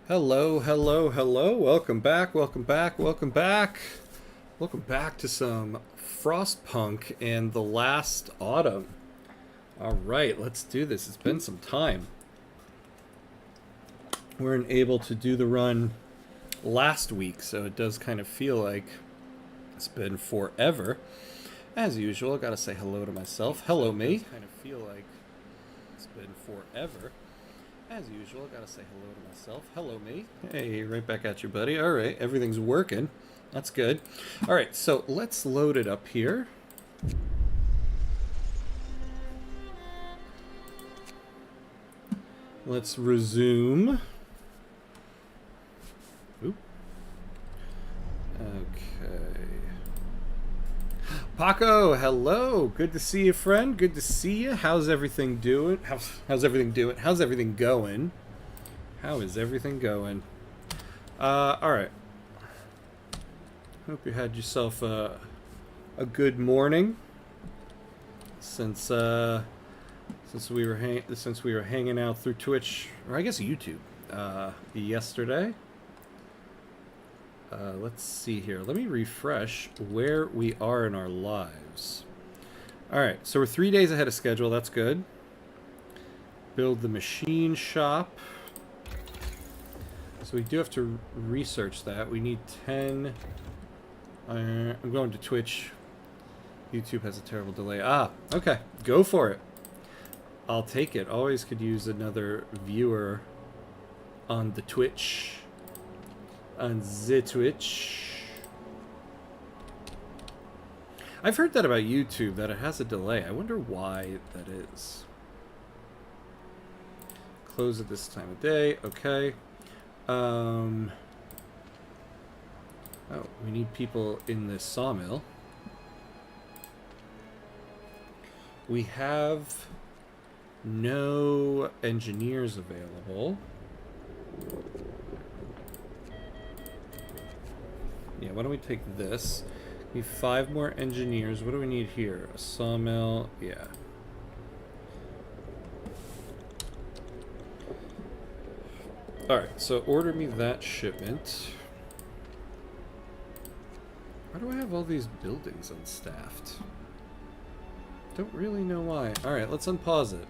Hello, hello, hello. Welcome back, welcome back, welcome back. Welcome back to some Frostpunk and the Last Autumn. All right, let's do this. It's been some time. We weren't able to do the run last week, so it does kind of feel like it's been forever. As usual, I gotta say hello to myself. Hello, me. Kind of feel like it's been forever. As usual, I gotta say hello to myself. Hello, me. Hey, right back at you, buddy. All right, everything's working. That's good. All right, so let's load it up here. Let's resume. Oop. Okay. Paco, hello. Good to see you, friend. Good to see you. How's everything doing? How's everything doing? How's everything going? How is everything going? All right. Hope you had yourself a good morning. Since we were hanging out through Twitch, or I guess YouTube, yesterday. Let's see here. Let me refresh where we are in our lives. Alright, so we're 3 days ahead of schedule. That's good. Build the machine shop. So we do have to research that. We need 10... I'm going to Twitch. YouTube has a terrible delay. Ah, okay. Go for it. I'll take it. Always could use another viewer on the Twitch. On the Twitch. I've heard that about YouTube, that it has a delay. I wonder why that is. Close at this time of day. Okay. Oh, we need people in this sawmill. We have no engineers available. Yeah, why don't we take this? We need 5 more engineers. What do we need here? A sawmill. Yeah. Alright, so order me that shipment. Why do I have all these buildings unstaffed? Don't really know why. Alright, let's unpause it.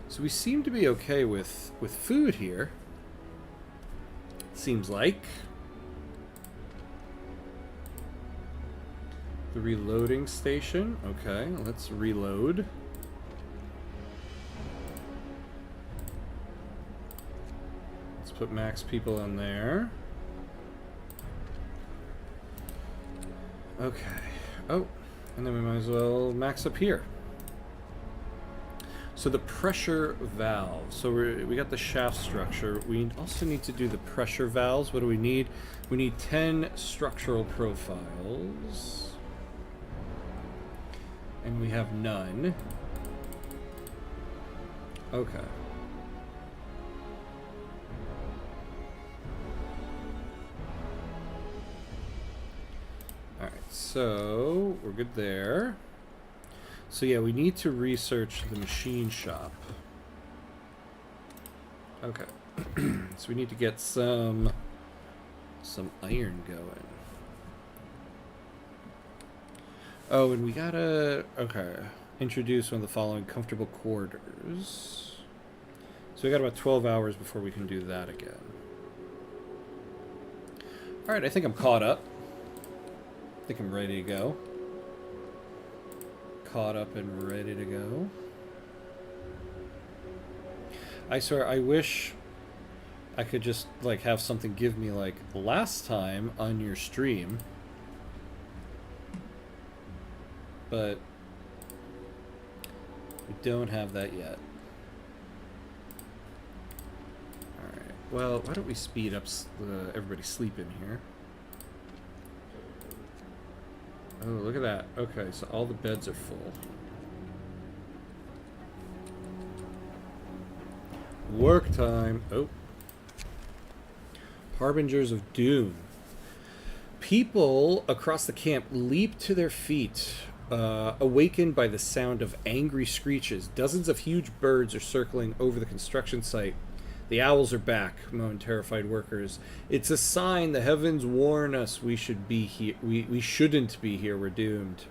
So we seem to be okay with food here. Seems like. The reloading station. Okay, let's reload. Let's put max people in there. Okay. Oh, and then we might as well max up here. So the pressure valve. So we got the shaft structure. We also need to do the pressure valves. What do we need? We need 10 structural profiles. And we have none. Okay. Alright, so we're good there. So yeah, we need to research the machine shop. Okay. So we need to get some iron going. Oh, and we gotta, okay, introduce one of the following comfortable quarters. So we got about 12 hours before we can do that again. Alright, I think I'm caught up. I think I'm ready to go. Caught up and ready to go. I swear, I wish I could just, like, have something give me, like, last time on your stream. But we don't have that yet. Alright, well, why don't we speed up everybody sleeping here? Oh, look at that. Okay, so all the beds are full. Work time. Oh. Harbingers of Doom. People across the camp leap to their feet, awakened by the sound of angry screeches. Dozens of huge birds are circling over the construction site. The owls are back, moan terrified workers. It's a sign the heavens warn us we should be here. We shouldn't be here. We're doomed.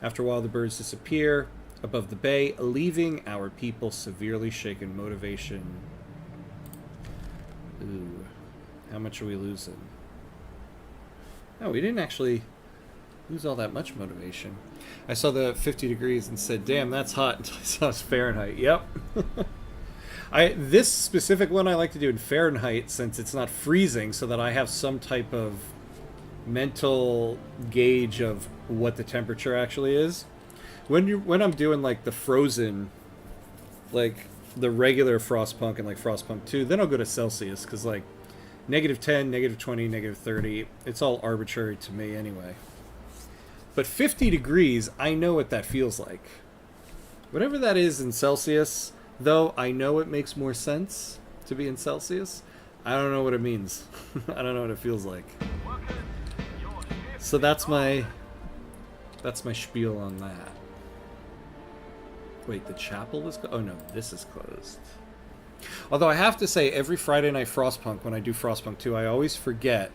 After a while, the birds disappear above the bay, leaving our people severely shaken. Motivation. Ooh. How much are we losing? No, we didn't actually lose all that much motivation. I saw the 50 degrees and said, damn, that's hot, until I saw it's Fahrenheit. Yep. This specific one I like to do in Fahrenheit since it's not freezing, so that I have some type of mental gauge of what the temperature actually is. When I'm doing like the frozen, like the regular Frostpunk and like Frostpunk 2, then I'll go to Celsius, because like -10, -20, -30, it's all arbitrary to me anyway. But 50 degrees, I know what that feels like. Whatever that is in Celsius, though, I know it makes more sense to be in Celsius. I don't know what it means. I don't know what it feels like. So that's my spiel on that. Wait, the chapel was closed? Oh no, this is closed. Although I have to say, every Friday night Frostpunk, when I do Frostpunk 2, I always forget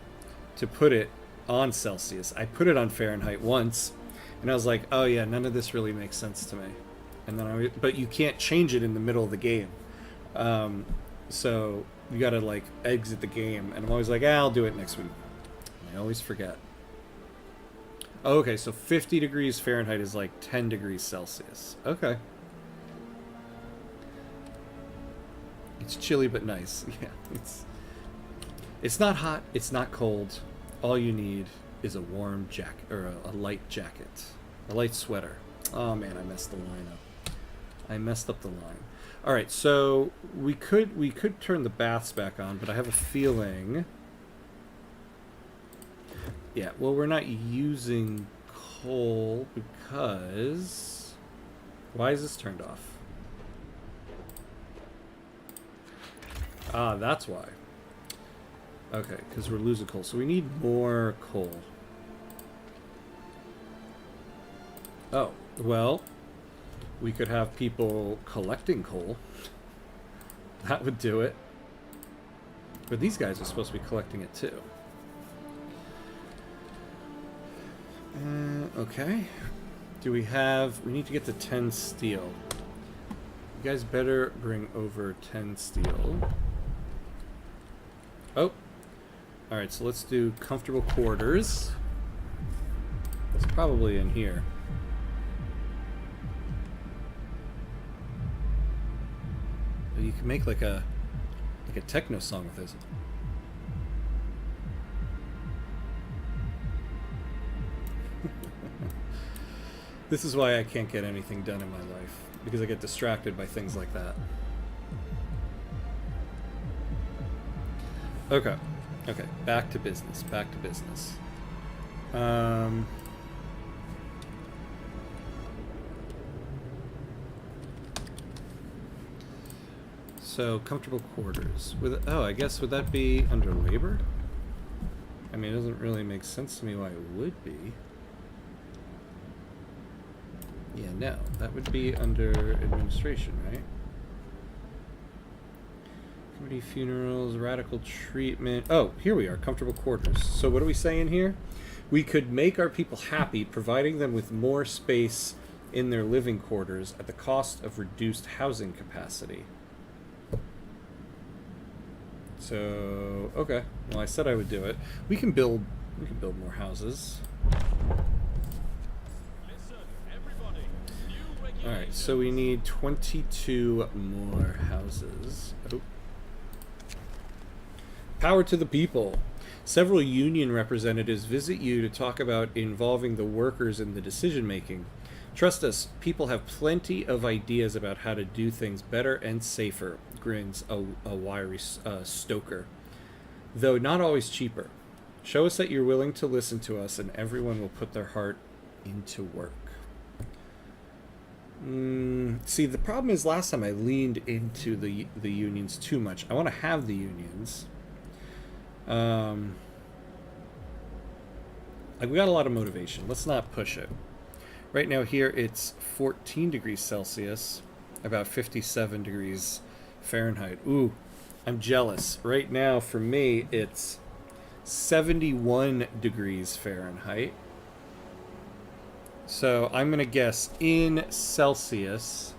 to put it on Celsius. I put it on Fahrenheit once, and I was like, oh yeah, none of this really makes sense to me. And then but you can't change it in the middle of the game. So you gotta like exit the game, and I'm always like, I'll do it next week. And I always forget. Oh, okay, so 50 degrees Fahrenheit is like 10 degrees Celsius. Okay. It's chilly but nice. Yeah, it's not hot, it's not cold. All you need is a warm jacket, or a light jacket. A light sweater. Oh man, I messed the line up. I messed up the line. Alright, so we could turn the baths back on, but I have a feeling... Yeah, well, we're not using coal because... Why is this turned off? Ah, that's why. Okay, because we're losing coal. So we need more coal. Oh, well, we could have people collecting coal. That would do it. But these guys are supposed to be collecting it too. Okay. Do we have... We need to get to 10 steel. You guys better bring over 10 steel. Oh. Alright, so let's do comfortable quarters. It's probably in here. You can make like a techno song with this. This is why I can't get anything done in my life, because I get distracted by things like that. Okay. Okay, back to business. Back to business. So, comfortable quarters. I guess would that be under labor? I mean, it doesn't really make sense to me why it would be. Yeah, no. That would be under administration, right? Comedy funerals, radical treatment. Oh, here we are. Comfortable quarters. So what are we saying here? We could make our people happy, providing them with more space in their living quarters at the cost of reduced housing capacity. So, okay. Well, I said I would do it. We can build more houses. Alright, so we need 22 more houses. Oh. Power to the people. Several union representatives visit you to talk about involving the workers in the decision-making. Trust us, people have plenty of ideas about how to do things better and safer, grins a wiry stoker. Though not always cheaper. Show us that you're willing to listen to us, and everyone will put their heart into work. See, the problem is last time I leaned into the unions too much. I want to have the unions. We got a lot of motivation. Let's not push it. Right now here it's 14 degrees Celsius, about 57 degrees Fahrenheit. Ooh, I'm jealous. Right now, for me, it's 71 degrees Fahrenheit. So I'm going to guess in Celsius,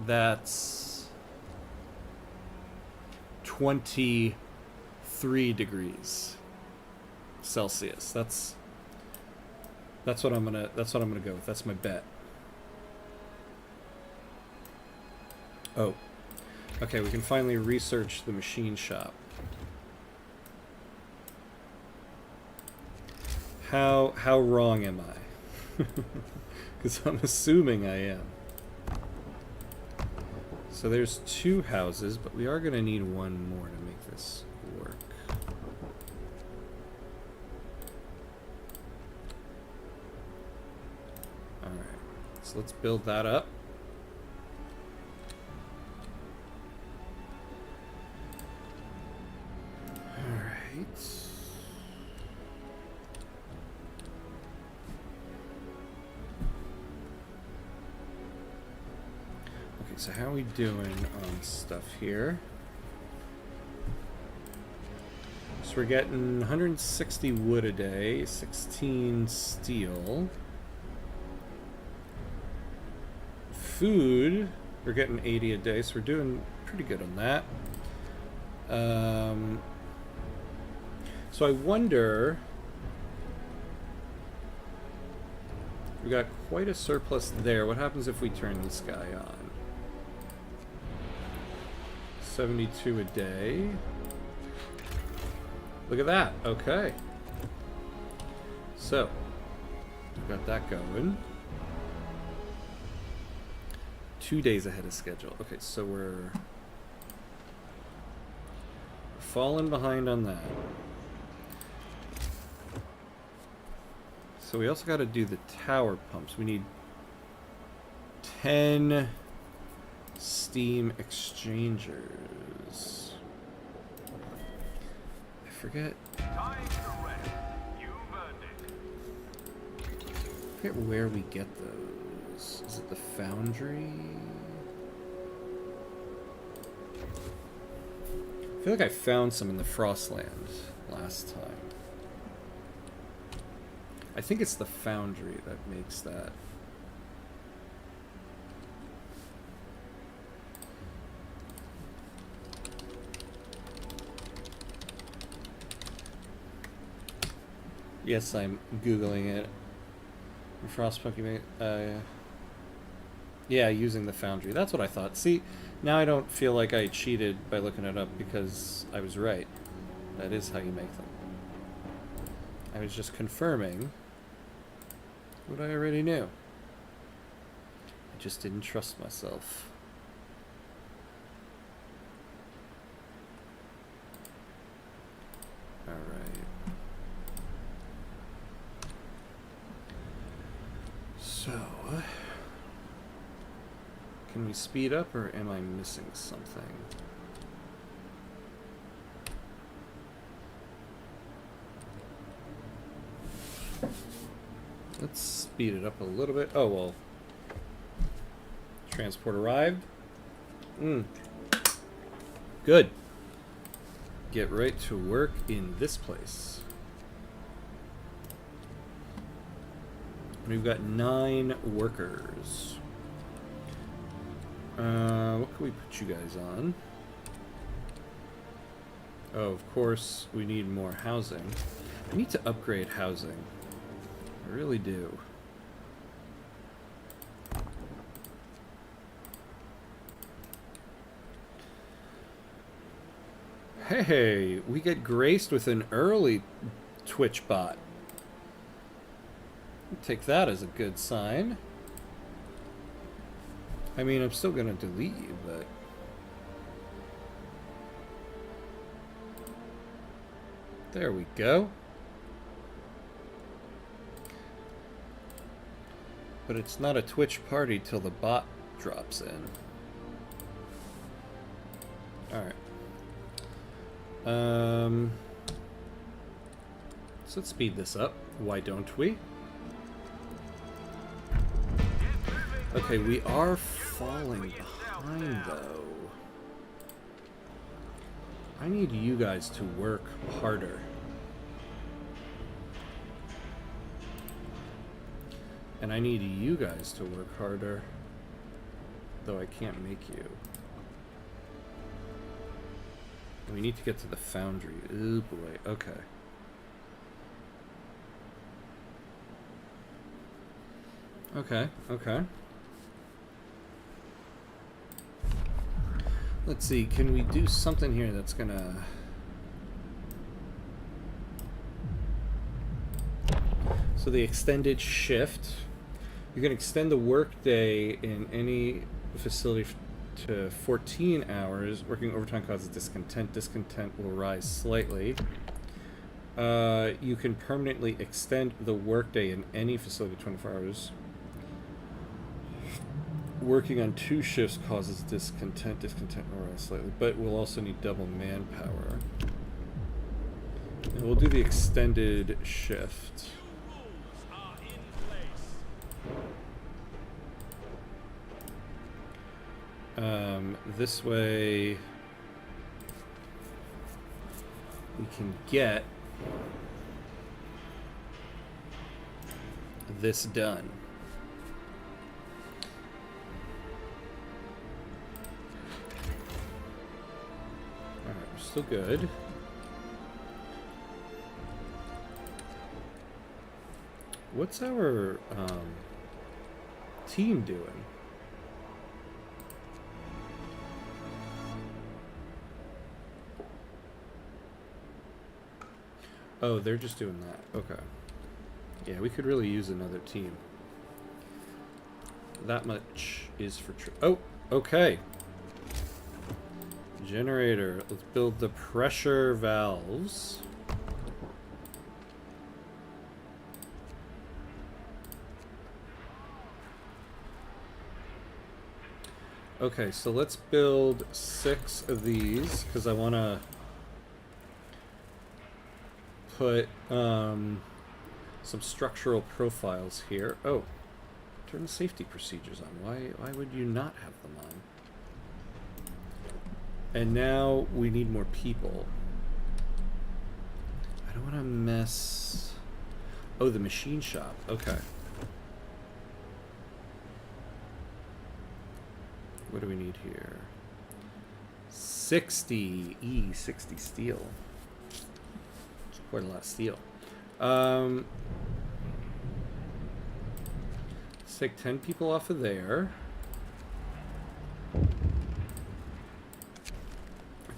that's 23 degrees Celsius. That's what I'm gonna go with. That's my bet. Oh. Okay, we can finally research the machine shop. How wrong am I? Because I'm assuming I am. So there's 2 houses, but we are going to need 1 more to make this work. Alright, so let's build that up. Alright. Okay, so how are we doing on stuff here? So we're getting 160 wood a day, 16 steel. Food, we're getting 80 a day, so we're doing pretty good on that. So I wonder, we got quite a surplus there. What happens if we turn this guy on? 72 a day. Look at that. Okay. So, we've got that going. 2 days ahead of schedule. Okay, so we're falling behind on that. So we also got to do the tower pumps. We need 10 steam exchangers. I forget. I forget where we get those. Is it the foundry? I feel like I found some in the Frostland last time. I think it's the foundry that makes that. Yes, I'm Googling it. Frostpunk, yeah, using the foundry. That's what I thought. See, now I don't feel like I cheated by looking it up because I was right. That is how you make them. I was just confirming what I already knew. I just didn't trust myself. Alright. So, can we speed up or am I missing something? Let's speed it up a little bit. Oh, well. Transport arrived. Good. Get right to work in this place. We've got 9 workers. What can we put you guys on? Oh, of course, we need more housing. I need to upgrade housing. I really do. Hey, we get graced with an early Twitch bot. Take that as a good sign. I mean, I'm still gonna delete you, but... There we go. But it's not a Twitch party till the bot drops in. Alright. So let's speed this up. Why don't we? Okay, we are falling behind, though. I need you guys to work harder. And I need you guys to work harder. Though I can't make you. We need to get to the foundry. Oh boy, okay. Okay, okay. Let's see, can we do something here that's gonna... So the extended shift. You can extend the workday in any facility to 14 hours. Working overtime causes discontent. Discontent will rise slightly. You can permanently extend the workday in any facility 24 hours. Working on 2 shifts causes discontent. Discontent will rise slightly, but we'll also need double manpower. And we'll do the extended shift. This way we can get this done. Alright, we're still good. What's our team doing? Oh, they're just doing that. Okay. Yeah, we could really use another team. That much is for true. Oh, okay. Generator. Let's build the pressure valves. Okay, so let's build 6 of these because I want to put some structural profiles here. Oh, turn the safety procedures on. Why would you not have them on? And now we need more people. I don't want to mess... Oh, the machine shop. Okay. What do we need here? 60 60 steel. It's quite a lot of steel. Let's take 10 people off of there.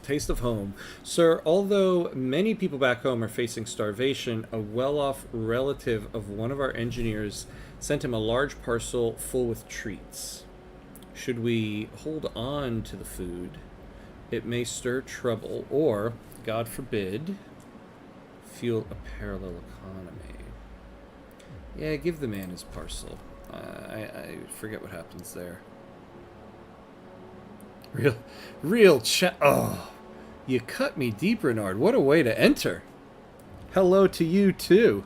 Taste of home. Sir, although many people back home are facing starvation, a well-off relative of one of our engineers sent him a large parcel full with treats. Should we hold on to the food? It may stir trouble, or, God forbid, fuel a parallel economy. Yeah, give the man his parcel. I forget what happens there. Real chat. Oh, you cut me deep, Renard. What a way to enter. Hello to you, too.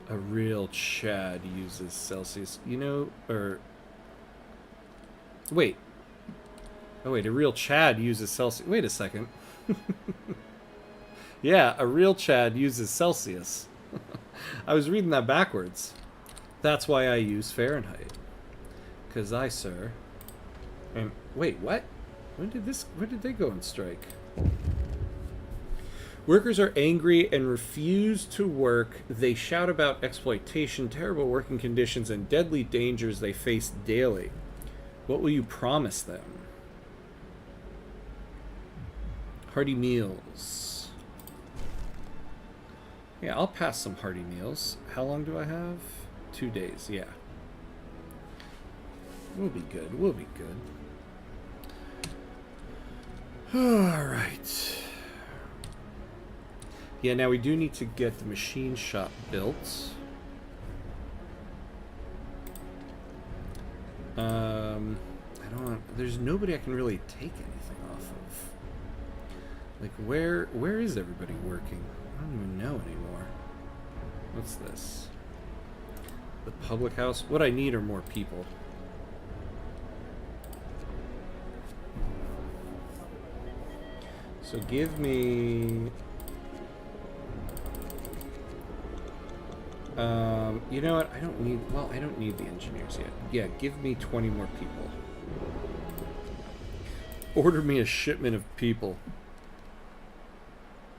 A real Chad uses Celsius. You know, or... Wait. Oh, wait, a real Chad uses Celsius. Wait a second. Yeah, a real Chad uses Celsius. I was reading that backwards. That's why I use Fahrenheit. Because I, sir... And wait, what? When did they go on strike? Workers are angry and refuse to work. They shout about exploitation, terrible working conditions, and deadly dangers they face daily. What will you promise them? Hearty meals. Yeah, I'll pass some hearty meals. How long do I have? 2 days, yeah. We'll be good. We'll be good. Alright. Yeah, now we do need to get the machine shop built. I don't want... There's nobody I can really take anything off of. Like, where is everybody working? I don't even know anymore. What's this? The public house? What I need are more people. So give me... you know what? I don't need... Well, I don't need the engineers yet. Yeah, give me 20 more people. Order me a shipment of people.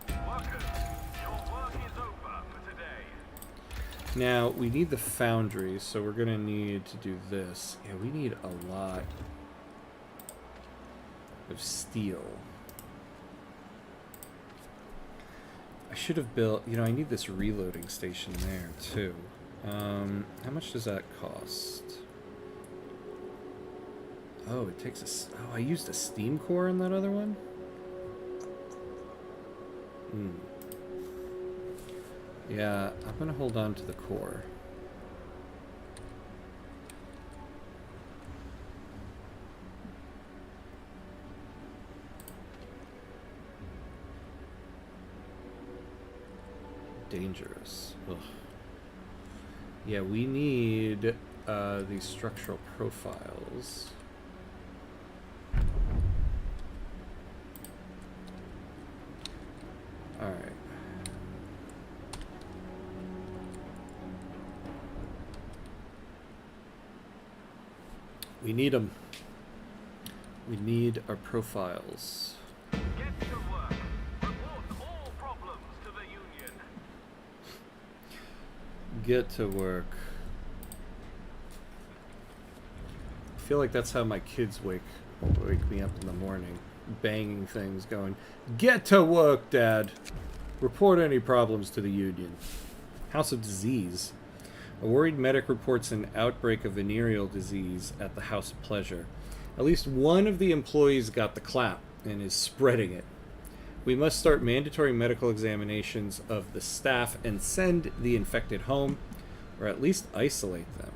Workers, your work is over for today. Now, we need the foundry, so we're gonna need to do this. Yeah, we need a lot of steel. I should have built... You know, I need this reloading station there, too. How much does that cost? Oh, it takes a... Oh, I used a steam core in that other one? Hmm. Yeah, I'm gonna hold on to the core. Dangerous. Ugh. Yeah, we need these structural profiles. Alright. We need them. We need our profiles. Get to work. Report all problems to the Union. Get to work. I feel like that's how my kids wake me up in the morning. Banging things, going, "Get to work, Dad! Report any problems to the Union." House of Disease. A worried medic reports an outbreak of venereal disease at the House of Pleasure. At least one of the employees got the clap and is spreading it. We must start mandatory medical examinations of the staff and send the infected home, or at least isolate them.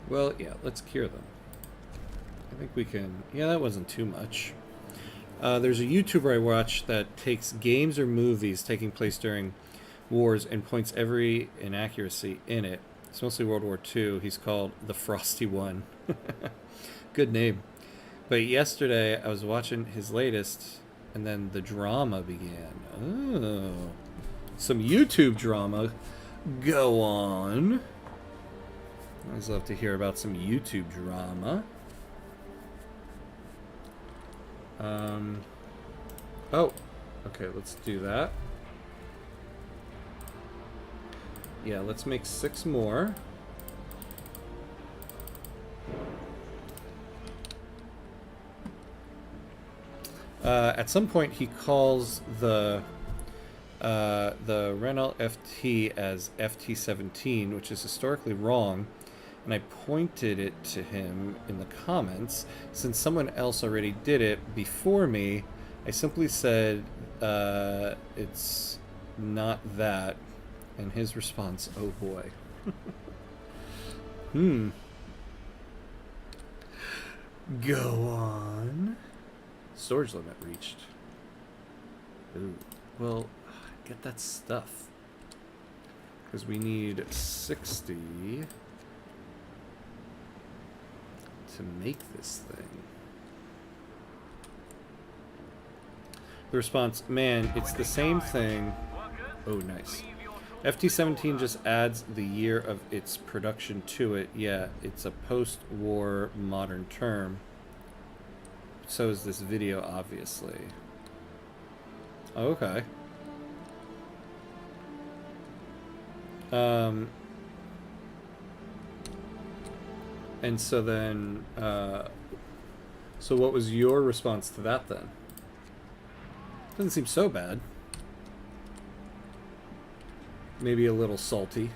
Well, yeah, let's cure them. I think we can... Yeah, that wasn't too much. There's a YouTuber I watch that takes games or movies taking place during wars and points every inaccuracy in it. It's mostly World War II. He's called the Frosty One. Good name. But yesterday, I was watching his latest, and then the drama began. Oh. Some YouTube drama. Go on. I always love to hear about some YouTube drama. Oh, okay, let's do that. Yeah, let's make 6 more. At some point, he calls the Renault FT as FT17, which is historically wrong. And I pointed it to him in the comments. Since someone else already did it before me, I simply said, it's not that. And his response, oh boy. Go on. Storage limit reached. Ooh. Well, get that stuff. Because we need 60... to make this thing. The response, man, it's the same thing. Oh, nice. FT17 just adds the year of its production to it. Yeah, it's a post-war modern term. So is this video, obviously. Okay. And so then, so what was your response to that then? Doesn't seem so bad. Maybe a little salty.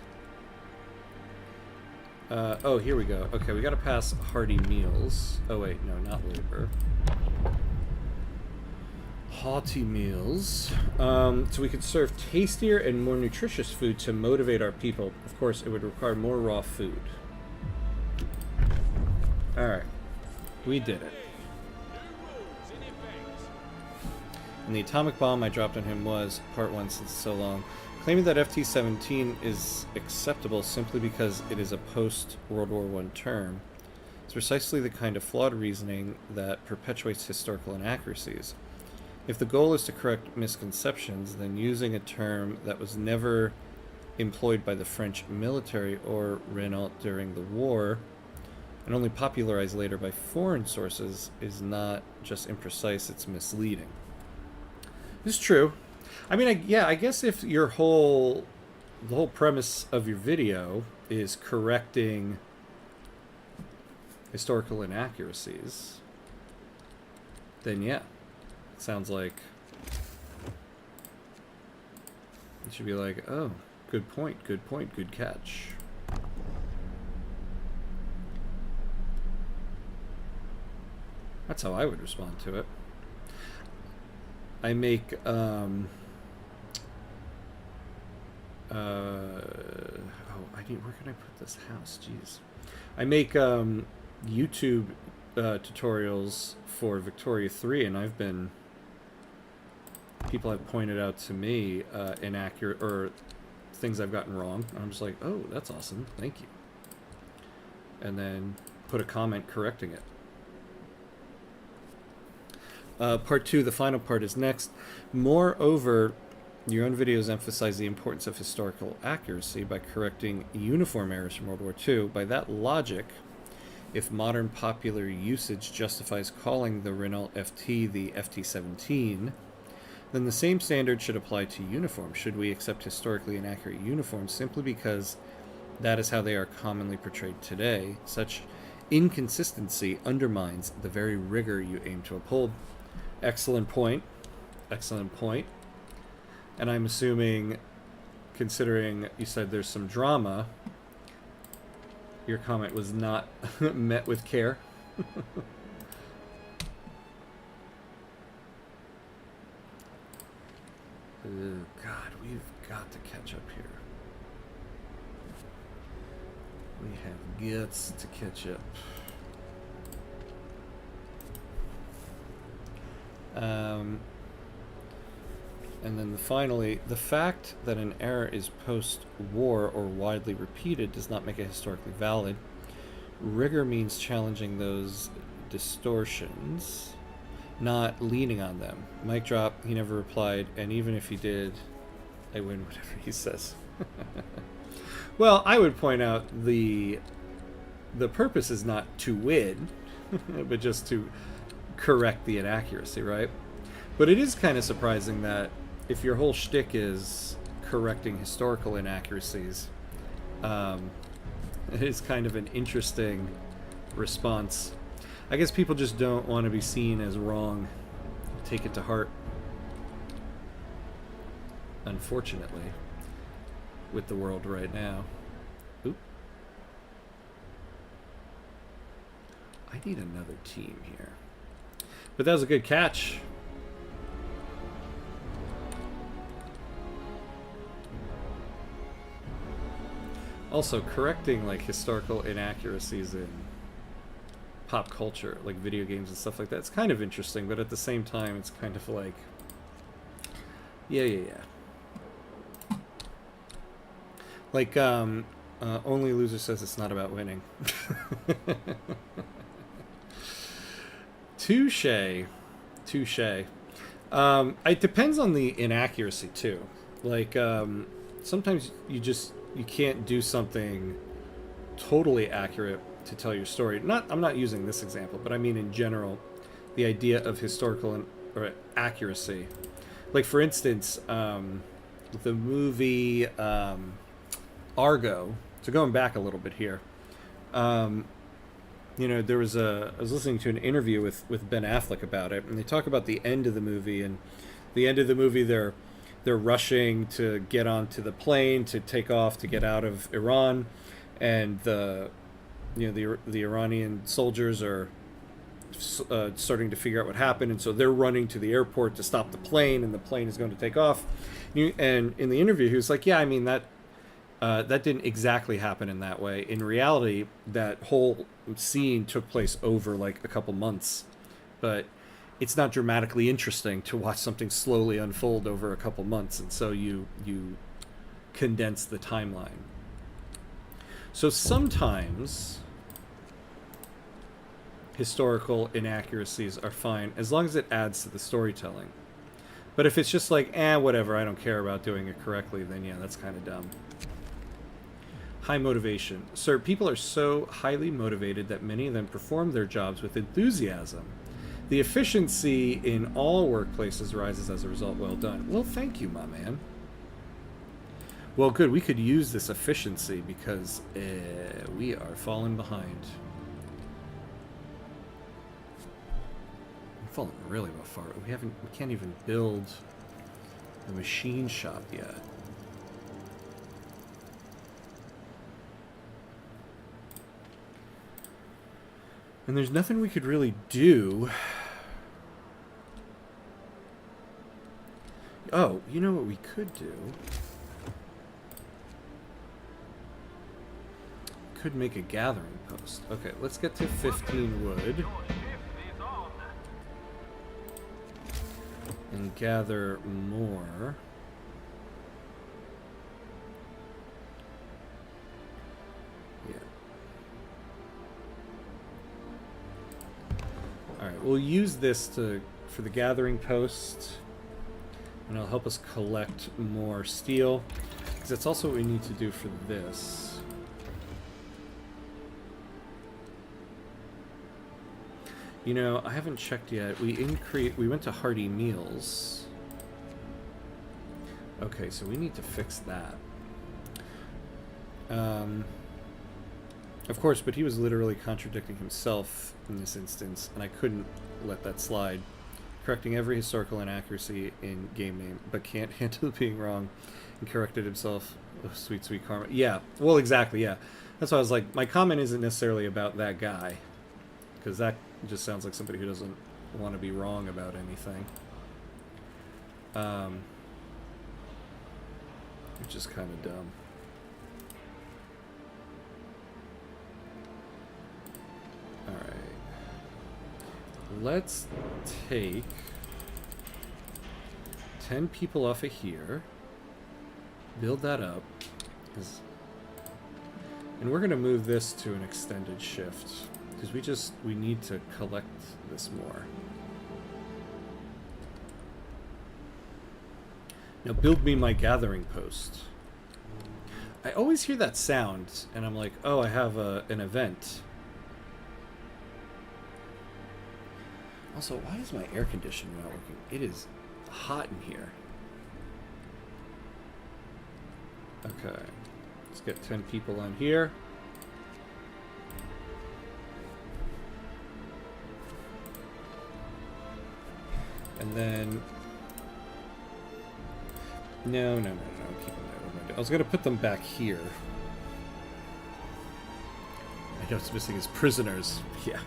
Oh, here we go. Okay, we gotta pass hearty meals. Oh wait, no, not labor. Hearty meals. So we could serve tastier and more nutritious food to motivate our people. Of course, it would require more raw food. Alright. We did it. And the atomic bomb I dropped on him was, part 1 since so long, Claiming that FT-17 is acceptable simply because it is a post-World War I term is precisely the kind of flawed reasoning that perpetuates historical inaccuracies. If the goal is to correct misconceptions, then using a term that was never employed by the French military or Renault during the war, and only popularized later by foreign sources, is not just imprecise, it's misleading. This is true. I mean, I guess if the whole premise of your video is correcting historical inaccuracies, then yeah, it sounds like it should be like, oh, good point, good catch. That's how I would respond to it. I make where can I put this house? Jeez. I make YouTube tutorials for Victoria 3, and people have pointed out to me inaccurate or things I've gotten wrong. And I'm just like, oh, that's awesome, thank you. And then put a comment correcting it. Part 2, the final part, is next. Moreover, your own videos emphasize the importance of historical accuracy by correcting uniform errors from World War II. By that logic, if modern popular usage justifies calling the Renault FT the FT-17, then the same standard should apply to uniforms. Should we accept historically inaccurate uniforms simply because that is how they are commonly portrayed today? Such inconsistency undermines the very rigor you aim to uphold. Excellent point. Excellent point. And I'm assuming, considering you said there's some drama, your comment was not met with care. Oh, God, we've got to catch up here. We have guts to catch up. And then finally, the fact that an error is post-war or widely repeated does not make it historically valid. Rigor means challenging those distortions, not leaning on them. Mic drop, he never replied, and even if he did, I win whatever he says. Well, I would point out the purpose is not to win, but just to correct the inaccuracy, right? But it is kind of surprising that if your whole shtick is correcting historical inaccuracies, it is kind of an interesting response. I guess people just don't want to be seen as wrong. Take it to heart. Unfortunately, with the world right now. Oop. I need another team here. But that was a good catch. Also, correcting like historical inaccuracies in pop culture, like video games and stuff like that, it's kind of interesting, but at the same time, it's kind of like, yeah. Like, Only Loser says it's not about winning. Touche. It depends on the inaccuracy too. Like, sometimes you can't do something totally accurate to tell your story. I'm not using this example, but I mean in general, the idea of historical or accuracy. Like, for instance, the movie Argo. So going back a little bit here, there was I was listening to an interview with Ben Affleck about it, and they talk about the end of the movie. And the end of the movie, they're rushing to get onto the plane to take off to get out of Iran, and the Iranian soldiers are starting to figure out what happened, and so they're running to the airport to stop the plane, and the plane is going to take off. And in the interview, he was like, "Yeah, I mean that didn't exactly happen in that way. In reality, that whole scene took place over like a couple months, but it's not dramatically interesting to watch something slowly unfold over a couple months, and so you condense the timeline. So sometimes historical inaccuracies are fine as long as it adds to the storytelling. But if it's just like, whatever, I don't care about doing it correctly, then yeah, that's kind of dumb. High motivation. Sir, people are so highly motivated that many of them perform their jobs with enthusiasm. The efficiency in all workplaces rises as a result. Well done. Well, thank you, my man. Well, good. We could use this efficiency because we are falling behind. We're falling really far. We can't even build a machine shop yet. And there's nothing we could really do. Oh, you know what we could do? Could make a gathering post. Okay, let's get to 15 wood. And gather more. Yeah. Alright, we'll use this for the gathering post. And it'll help us collect more steel. Because that's also what we need to do for this. You know, I haven't checked yet. We went to hearty meals. Okay, so we need to fix that. Of course, but he was literally contradicting himself in this instance, and I couldn't let that slide. Correcting every historical inaccuracy in game name, but can't handle being wrong, and corrected himself. Oh, sweet, sweet karma. Yeah, well, exactly, yeah. That's why I was like, my comment isn't necessarily about that guy, because that just sounds like somebody who doesn't want to be wrong about anything. Which is kind of dumb. Alright. Let's take 10 people off of here. Build that up. And we're going to move this to an extended shift. Because we need to collect this more. Now build me my gathering post. I always hear that sound, and I'm like, oh, I have an event. Also, why is my air conditioner not working? It is hot in here. Okay. Let's get 10 people on here. And then... No. Keep them there. I was going to put them back here. I know what's missing is prisoners. Yeah.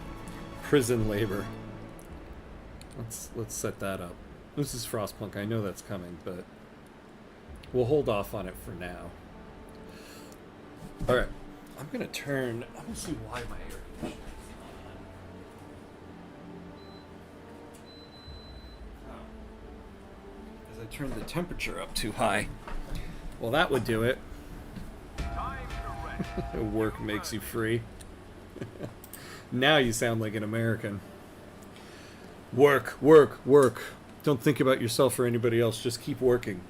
Prison labor. Let's set that up. This is Frostpunk. I know that's coming, but we'll hold off on it for now. Alright. I'm going to turn... I want to see why my air conditioner... I turned the temperature up too high. Well, that would do it. Work makes you free. Now you sound like an American. Work. Don't think about yourself or anybody else. Just keep working.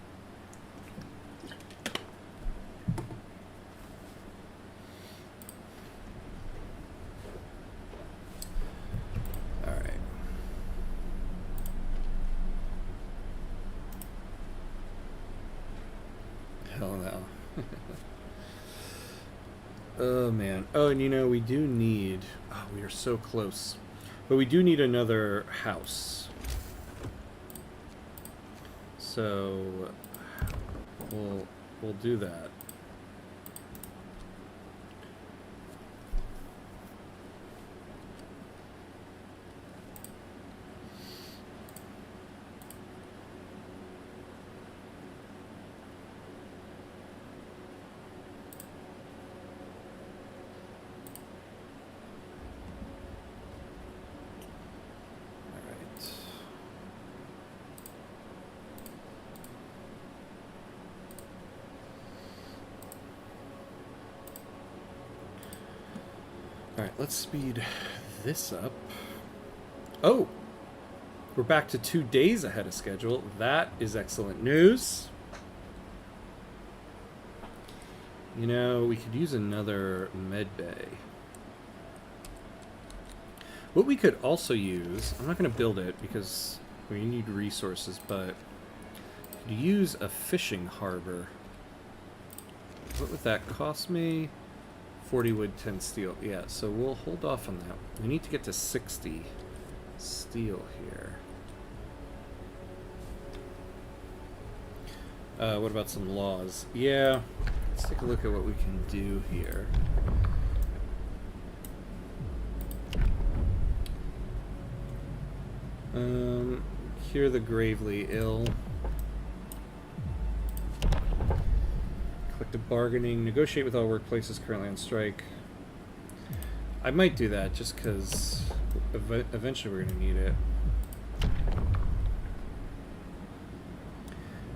Oh man. Oh, and you know, we do need... Oh, we are so close. But we do need another house. So... We'll do that. Alright, let's speed this up. Oh! We're back to 2 days ahead of schedule. That is excellent news. You know, we could use another med bay. What we could also use, I'm not going to build it because we need resources, but we could use a fishing harbor. What would that cost me? 40 wood, 10 steel. Yeah, so we'll hold off on that. We need to get to 60 steel here. What about some laws? Yeah, let's take a look at what we can do here. Cure the gravely ill. Collective bargaining. Negotiate with all workplaces currently on strike. I might do that just because eventually we're going to need it.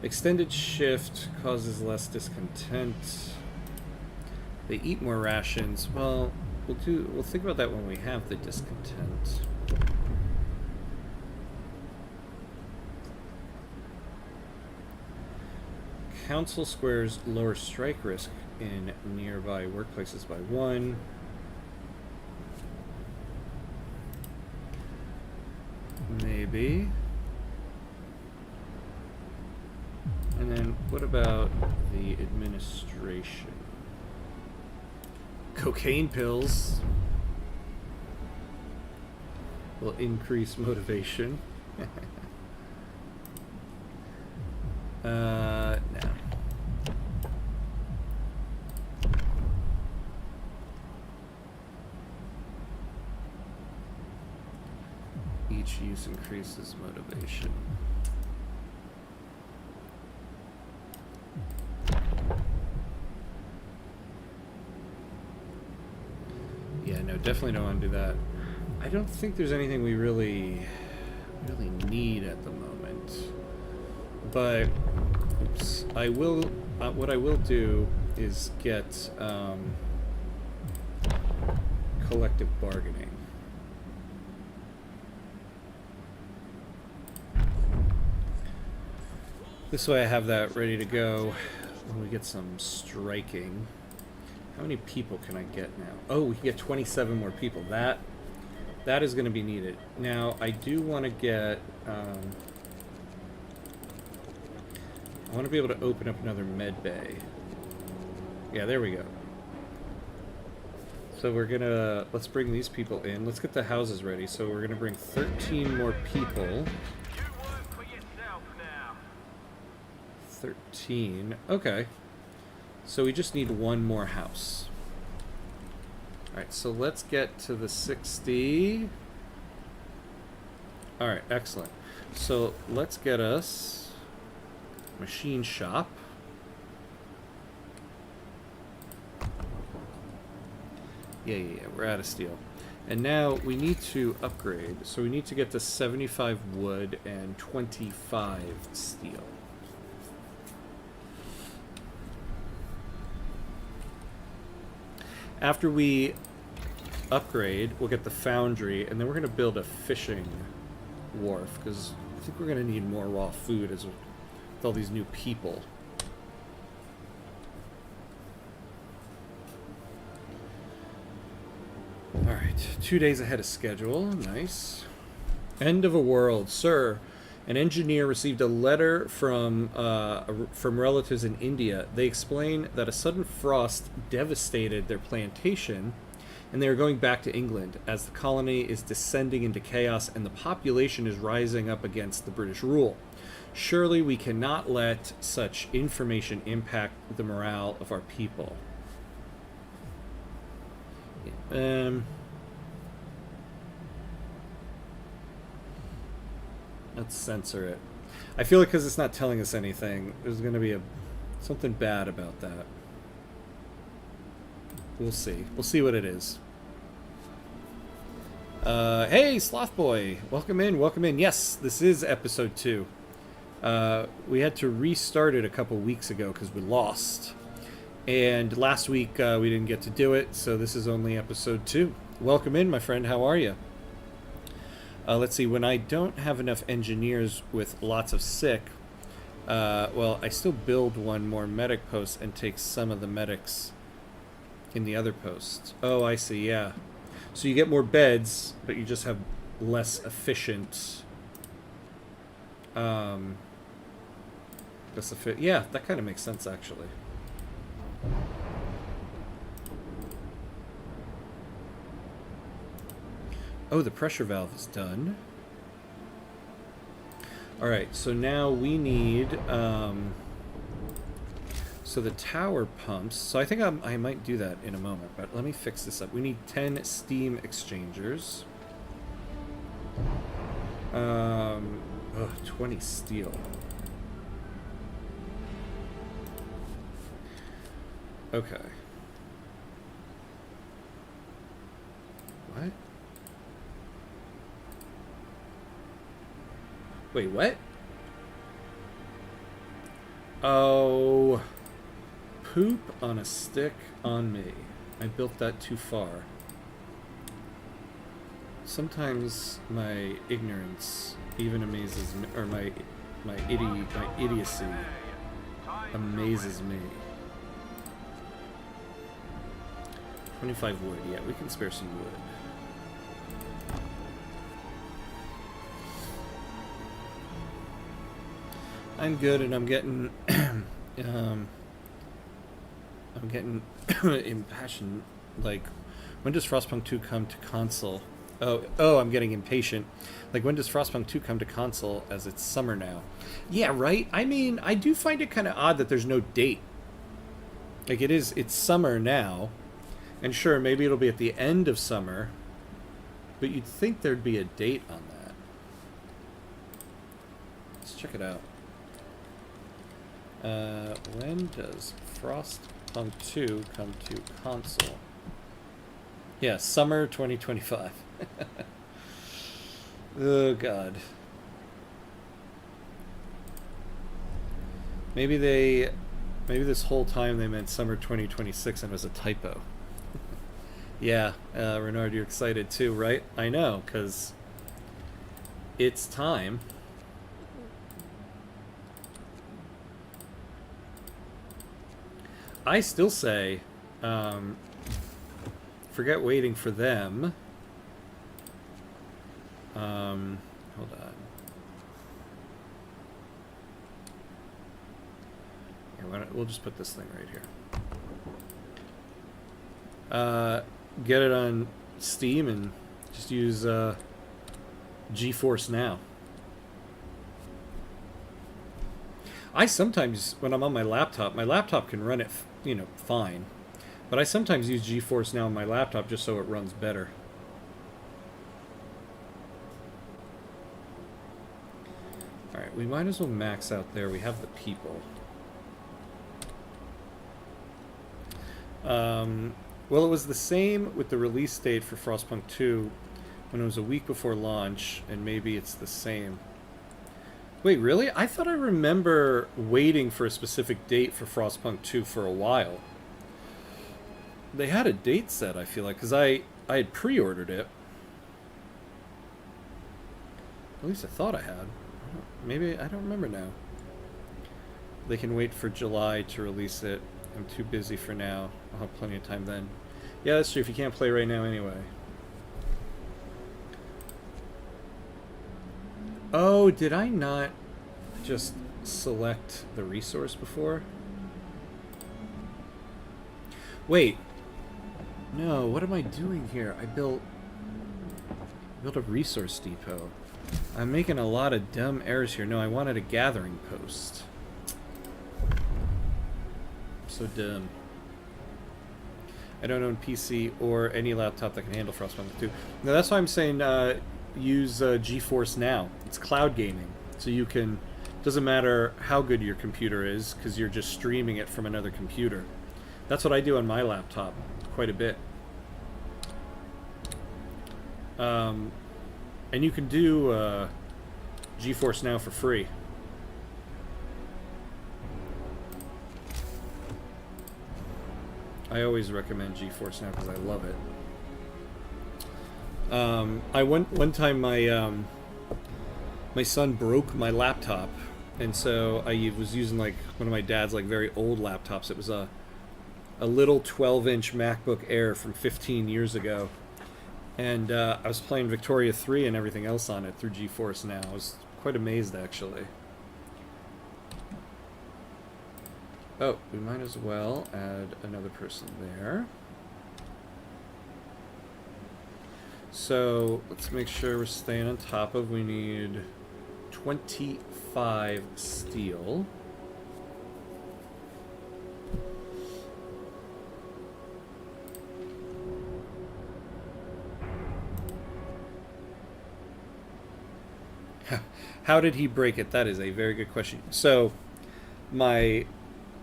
Extended shift causes less discontent. They eat more rations. Well, we'll think about that when we have the discontent. Council squares lower strike risk in nearby workplaces by 1. Maybe. And then what about the administration? Cocaine pills will increase motivation. No. Each use increases motivation. Yeah, no, definitely don't want to do that. I don't think there's anything we really need at the moment. But, oops, I will, what I will do is get collective bargaining. This way I have that ready to go when we get some striking. How many people can I get now? Oh, we can get 27 more people. That is going to be needed. Now, I do want to get... I want to be able to open up another med bay. Yeah, there we go. So we're going to... Let's bring these people in. Let's get the houses ready. So we're going to bring 13 more people. 13. Okay. So we just need one more house. Alright, so let's get to the 60. Alright, excellent. So let's get us machine shop. Yeah, we're out of steel. And now we need to upgrade. So we need to get to 75 wood and 25 steel. After we upgrade, we'll get the foundry, and then we're going to build a fishing wharf, because I think we're going to need more raw food with all these new people. Alright, 2 days ahead of schedule. Nice. End of a world. Sir, an engineer received a letter from relatives in India. They explain that a sudden frost devastated their plantation, and they are going back to England as the colony is descending into chaos and the population is rising up against the British rule. Surely we cannot let such information impact the morale of our people. Let's censor it. I feel like because it's not telling us anything, there's going to be something bad about that. We'll see. We'll see what it is. Hey, Sloth Boy! Welcome in, welcome in. Yes, this is episode 2. We had to restart it a couple weeks ago because we lost. And last week we didn't get to do it, so this is only episode 2. Welcome in, my friend. How are you? Let's see. When I don't have enough engineers with lots of sick, well, I still build one more medic post and take some of the medics in the other posts. Oh, I see. Yeah. So you get more beds, but you just have less efficient. Yeah, that kind of makes sense, actually. Oh, the pressure valve is done. Alright, so now we need... so the tower pumps... So I think I might do that in a moment, but let me fix this up. We need 10 steam exchangers. 20 steel. Okay. What? Wait, what? Oh. Poop on a stick on me. I built that too far. Sometimes my ignorance even amazes me, or my idiocy amazes me. 25 wood. Yeah, we can spare some wood. I'm good, and I'm getting, I'm getting impassioned. Like, when does Frostpunk 2 come to console? Oh, I'm getting impatient. Like, when does Frostpunk 2 come to console, as it's summer now? Yeah, right? I mean, I do find it kind of odd that there's no date. Like, it's summer now, and sure, maybe it'll be at the end of summer, but you'd think there'd be a date on that. Let's check it out. When does Frostpunk 2 come to console? Yeah, summer 2025. Oh, God. Maybe this whole time they meant summer 2026 and it was a typo. Yeah, Renard, you're excited too, right? I know, because it's time. I still say, forget waiting for them. Hold on. Here, we'll just put this thing right here. Get it on Steam and just use GeForce Now. I sometimes, when I'm on my laptop can run it, fine. But I sometimes use GeForce Now on my laptop just so it runs better. Alright, we might as well max out there. We have the people. Well, it was the same with the release date for Frostpunk 2 when it was a week before launch, and maybe it's the same. Wait, really? I thought I remember waiting for a specific date for Frostpunk 2 for a while. They had a date set, I feel like, because I had pre-ordered it. At least I thought I had. Maybe, I don't remember now. They can wait for July to release it. I'm too busy for now. I'll have plenty of time then. Yeah, that's true, if you can't play right now anyway. Oh, did I not just select the resource before? Wait. No, what am I doing here? I built a resource depot. I'm making a lot of dumb errors here. No, I wanted a gathering post. So dumb. I don't own PC or any laptop that can handle Frostpunk 2. No, that's why I'm saying use GeForce Now. It's cloud gaming, so you can. Doesn't matter how good your computer is, because you're just streaming it from another computer. That's what I do on my laptop, quite a bit. And you can do GeForce Now for free. I always recommend GeForce Now because I love it. I went one time. My son broke my laptop, and so I was using like one of my dad's like very old laptops. It was a little 12-inch MacBook Air from 15 years ago, and I was playing Victoria 3 and everything else on it through GeForce Now. I was quite amazed actually. Oh, we might as well add another person there. So let's make sure we're staying on top of. We need 25 steel. How did he break it? That is a very good question. So my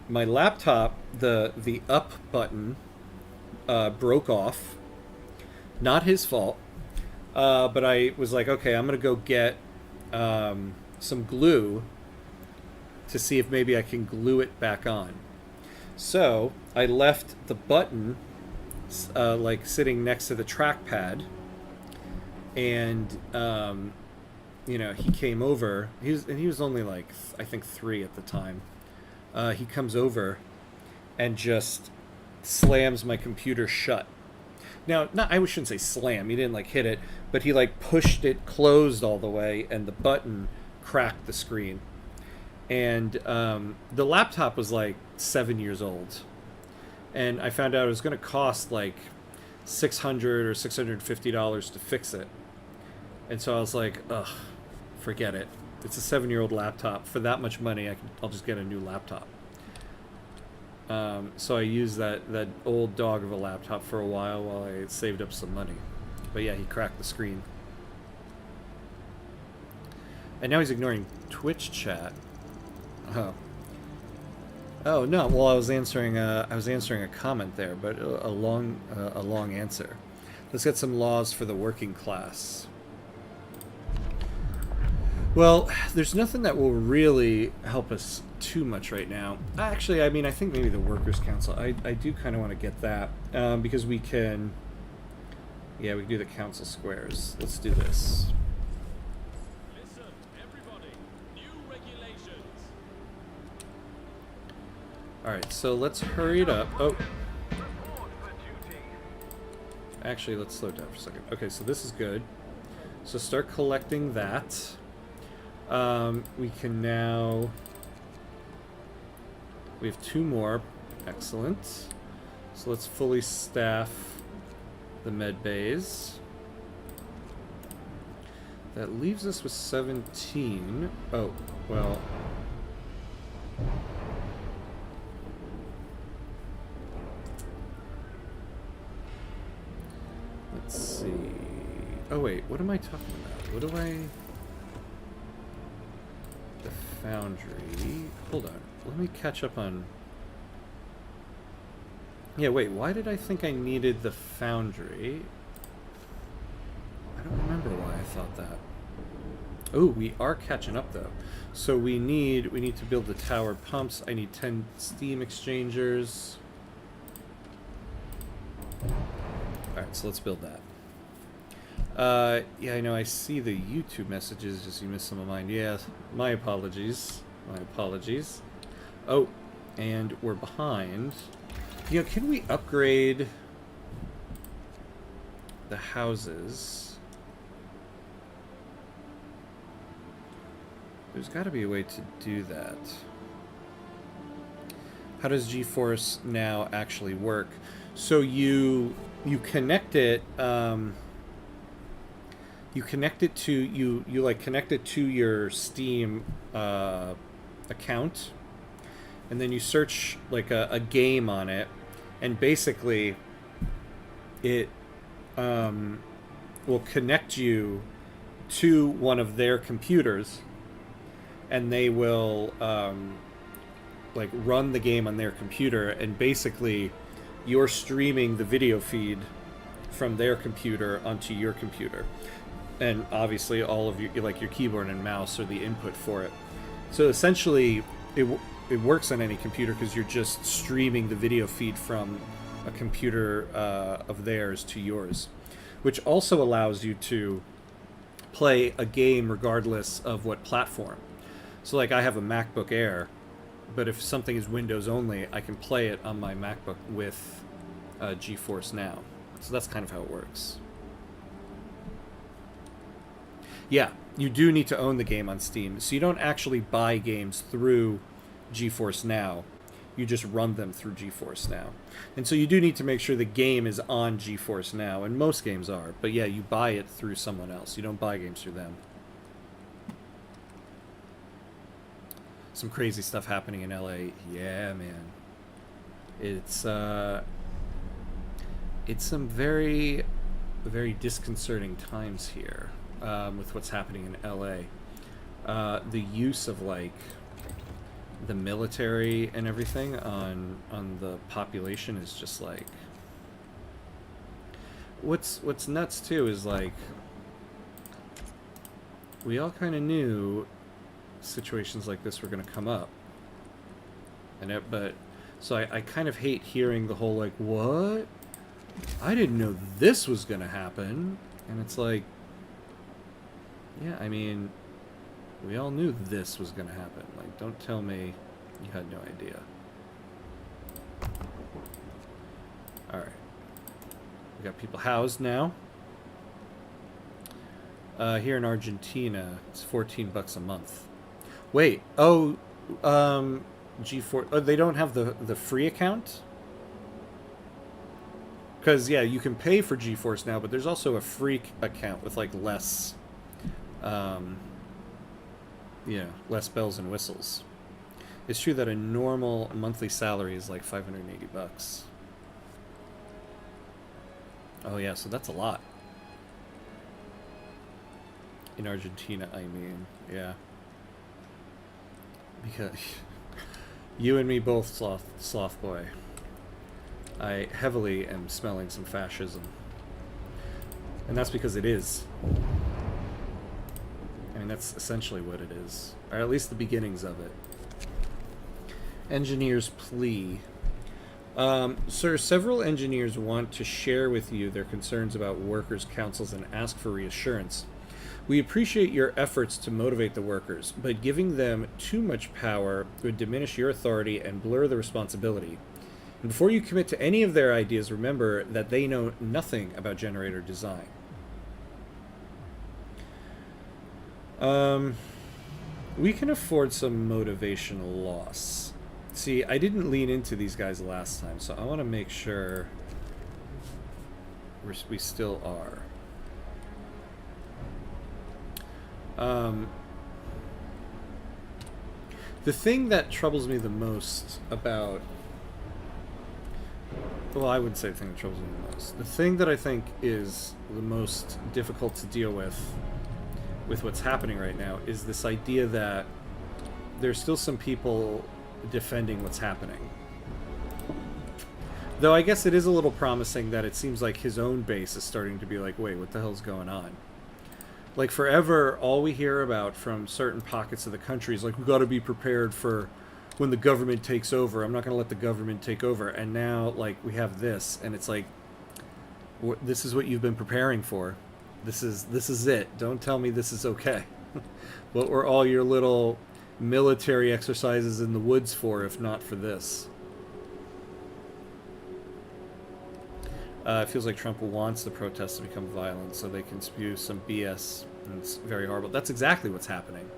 laptop, the up button broke off. Not his fault. But I was like, okay, I'm gonna go get some glue to see if maybe I can glue it back on. So I left the button like sitting next to the trackpad, and he came over. He was only like I think 3 at the time. He comes over and just slams my computer shut. Now, I shouldn't say slam. He didn't like hit it, but he like pushed it closed all the way, and the button cracked the screen. And the laptop was like 7 years old, and I found out it was going to cost like $600 or $650 to fix it. And so I was like, ugh, forget it. It's a 7-year-old laptop. For that much money, I'll just get a new laptop. So I used that old dog of a laptop for a while I saved up some money. But yeah, he cracked the screen. And now he's ignoring Twitch chat. Oh no. Well, I was answering a comment there, but a long answer. Let's get some laws for the working class. Well, there's nothing that will really help us too much right now. Actually, I mean, I think maybe the Workers' Council. I do kind of want to get that because we can... Yeah, we can do the council squares. Let's do this. Listen, everybody. New regulations. Alright, so let's hurry it up. Oh, Report for duty. actually, let's slow down for a second. Okay, so this is good. So start collecting that. We can now... We have 2 more. Excellent. So let's fully staff the med bays. That leaves us with 17. Oh, well... Let's see... Oh wait, what am I talking about? What do I... The foundry... Hold on. Let me catch up on... Yeah, wait, why did I think I needed the foundry? I don't remember why I thought that. Oh, we are catching up though. So we need to build the tower pumps. I need 10 steam exchangers. Alright, so let's build that. Yeah, I know, I see the YouTube messages, just you missed some of mine. Yeah, my apologies. My apologies. Oh, and we're behind. You know, can we upgrade the houses? There's got to be a way to do that. How does GeForce Now actually work? So you connect it. You connect it to you like connect it to your Steam account, and then you search like a game on it, and basically it will connect you to one of their computers, and they will like run the game on their computer, and basically you're streaming the video feed from their computer onto your computer, and obviously all of your like your keyboard and mouse are the input for it. So essentially it works on any computer because you're just streaming the video feed from a computer of theirs to yours. which also allows you to play a game regardless of what platform. So like I have a MacBook Air, but if something is Windows only, I can play it on my MacBook with GeForce Now. So that's kind of how it works. Yeah, you do need to own the game on Steam. So you don't actually buy games through GeForce Now. You just run them through GeForce Now. And so you do need to make sure the game is on GeForce Now, and most games are. But yeah, you buy it through someone else. You don't buy games through them. Some crazy stuff happening in LA. Yeah, man. It's some very, very disconcerting times here with what's happening in LA. The use of like the military and everything on the population is just like, what's nuts too is like we all kind of knew situations like this were going to come up, but so I kind of hate hearing the whole like, what? I didn't know this was going to happen. And it's like, yeah, I mean, we all knew this was going to happen. Like, don't tell me you had no idea. Alright. We got people housed now. Here in Argentina, it's $14 a month. Wait, oh, G4, oh, they don't have the free account? Because, yeah, you can pay for GeForce Now, but there's also a free account with, like, less, less bells and whistles. It's true that a normal monthly salary is, like, $580. Oh, yeah, so that's a lot. In Argentina, I mean, yeah. Because you and me both, sloth boy. I heavily am smelling some fascism. And that's because it is. I mean, that's essentially what it is. Or at least the beginnings of it. Engineers' plea. Sir, several engineers want to share with you their concerns about workers' councils and ask for reassurance. We appreciate your efforts to motivate the workers, but giving them too much power would diminish your authority and blur the responsibility. And before you commit to any of their ideas, remember that they know nothing about generator design. We can afford some motivational loss. See, I didn't lean into these guys last time, so I want to make sure we still are. The thing that troubles me the most about... Well, I wouldn't say the thing that troubles me the most. The thing that I think is the most difficult to deal with what's happening right now is this idea that there's still some people defending what's happening. Though I guess it is a little promising that it seems like his own base is starting to be like, wait, what the hell's going on? Like, forever, all we hear about from certain pockets of the country is like, we got to be prepared for when the government takes over. I'm not going to let the government take over. And now, like, we have this, and it's like, this is what you've been preparing for. This is it. Don't tell me this is okay. What were all your little military exercises in the woods for, if not for this? It feels like Trump wants the protests to become violent so they can spew some BS, and it's very horrible. That's exactly what's happening.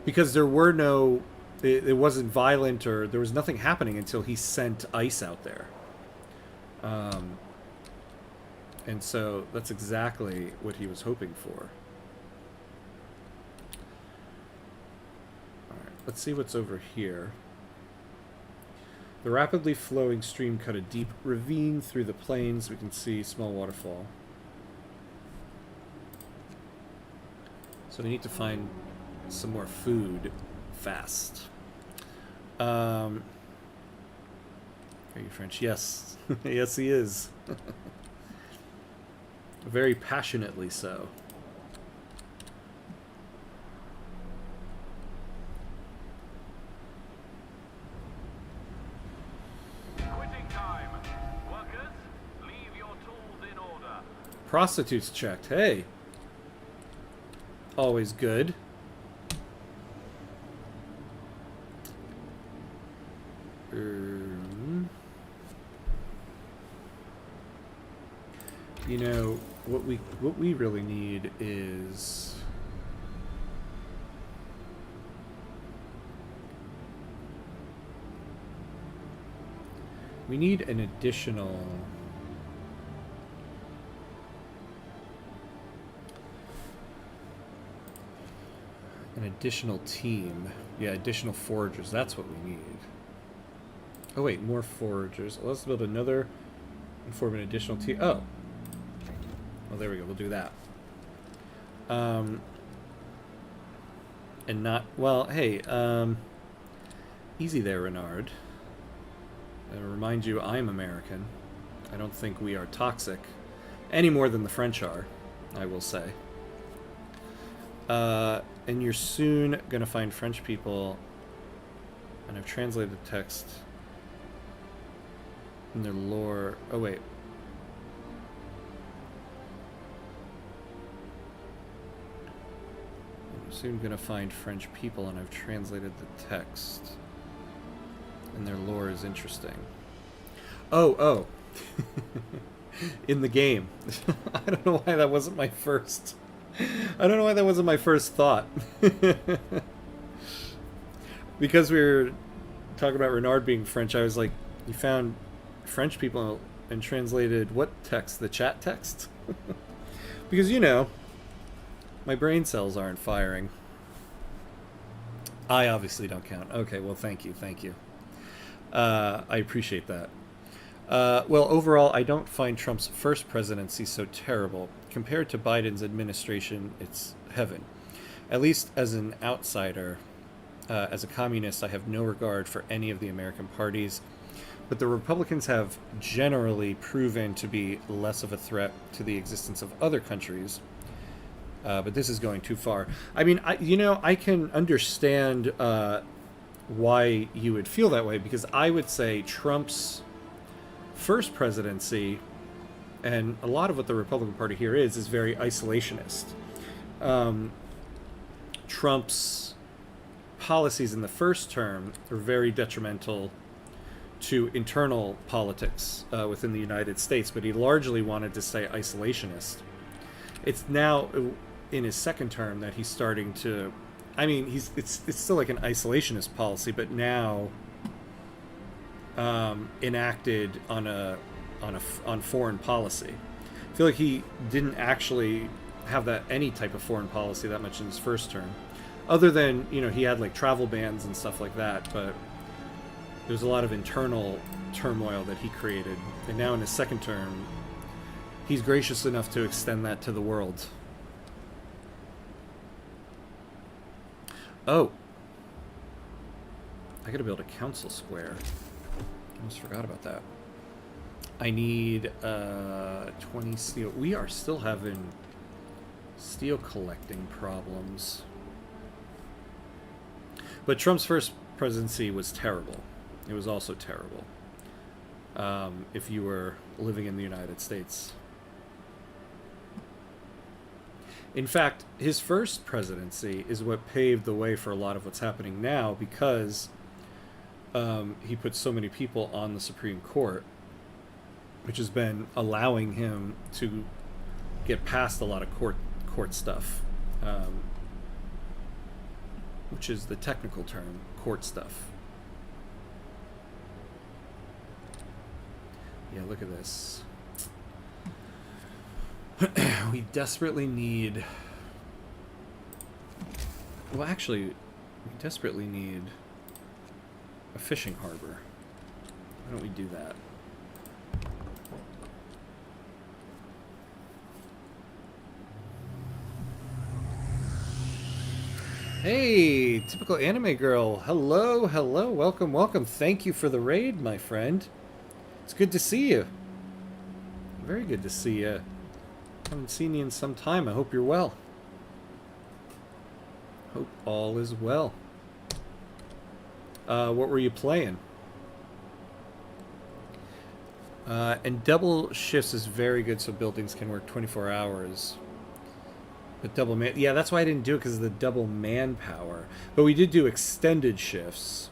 Because there were no... It wasn't violent, or there was nothing happening until he sent ICE out there. And so that's exactly what he was hoping for. Alright, let's see what's over here. The rapidly flowing stream cut a deep ravine through the plains. We can see small waterfall. So we need to find some more food fast. Are you French? Yes. Yes, he is. Very passionately so. Quitting time. Workers, leave your tools in order. prostitutes checked. Hey. Always good. You know, what we really need is we need an additional team. Yeah, additional foragers. That's what we need. Oh wait, more foragers. Let's build another and form an additional team. Oh. Well, there we go. We'll do that. And not... Well, hey, easy there, Renard. I remind you, I'm American. I don't think we are toxic. Any more than the French are, I will say. And you're soon going to find French people. And I've translated the text in their lore. Oh, wait. I'm soon going to find French people, and I've translated the text. And their lore is interesting. Oh. In the game. I don't know why that wasn't my first... I don't know why that wasn't my first thought. Because we were talking about Renard being French, I was like, you found French people and translated what text? The chat text? Because, you know, my brain cells aren't firing. I obviously don't count. Okay, well, thank you. I appreciate that. Well, overall, I don't find Trump's first presidency so terrible. Compared to Biden's administration, it's heaven. At least as an outsider, as a communist, I have no regard for any of the American parties. But the Republicans have generally proven to be less of a threat to the existence of other countries. But this is going too far. I mean, I can understand why you would feel that way, because I would say Trump's first presidency, and a lot of what the Republican Party here is very isolationist. Trump's policies in the first term are very detrimental to internal politics within the United States, but he largely wanted to stay isolationist. It's now in his second term that he's starting to... I mean, it's still like an isolationist policy, but now enacted on foreign policy. I feel like he didn't actually have any type of foreign policy that much in his first term, other than, you know, he had like travel bans and stuff like that, but there's a lot of internal turmoil that he created. And now in his second term, he's gracious enough to extend that to the world. Oh, I gotta build a council square. I almost forgot about that. I need 20 steel. We are still having steel collecting problems. But Trump's first presidency was terrible. It was also terrible. If you were living in the United States. In fact, his first presidency is what paved the way for a lot of what's happening now, because he put so many people on the Supreme Court, which has been allowing him to get past a lot of court stuff, which is the technical term, court stuff. Yeah, look at this. We desperately need... Well, actually, we desperately need a fishing harbor. Why don't we do that? Hey, typical anime girl. Hello, welcome. Thank you for the raid, my friend. It's good to see you. Very good to see you. Haven't seen you in some time. I hope you're well. Hope all is well. What were you playing? And double shifts is very good so buildings can work 24 hours. But double man... Yeah, that's why I didn't do it, because of the double manpower. But we did do extended shifts.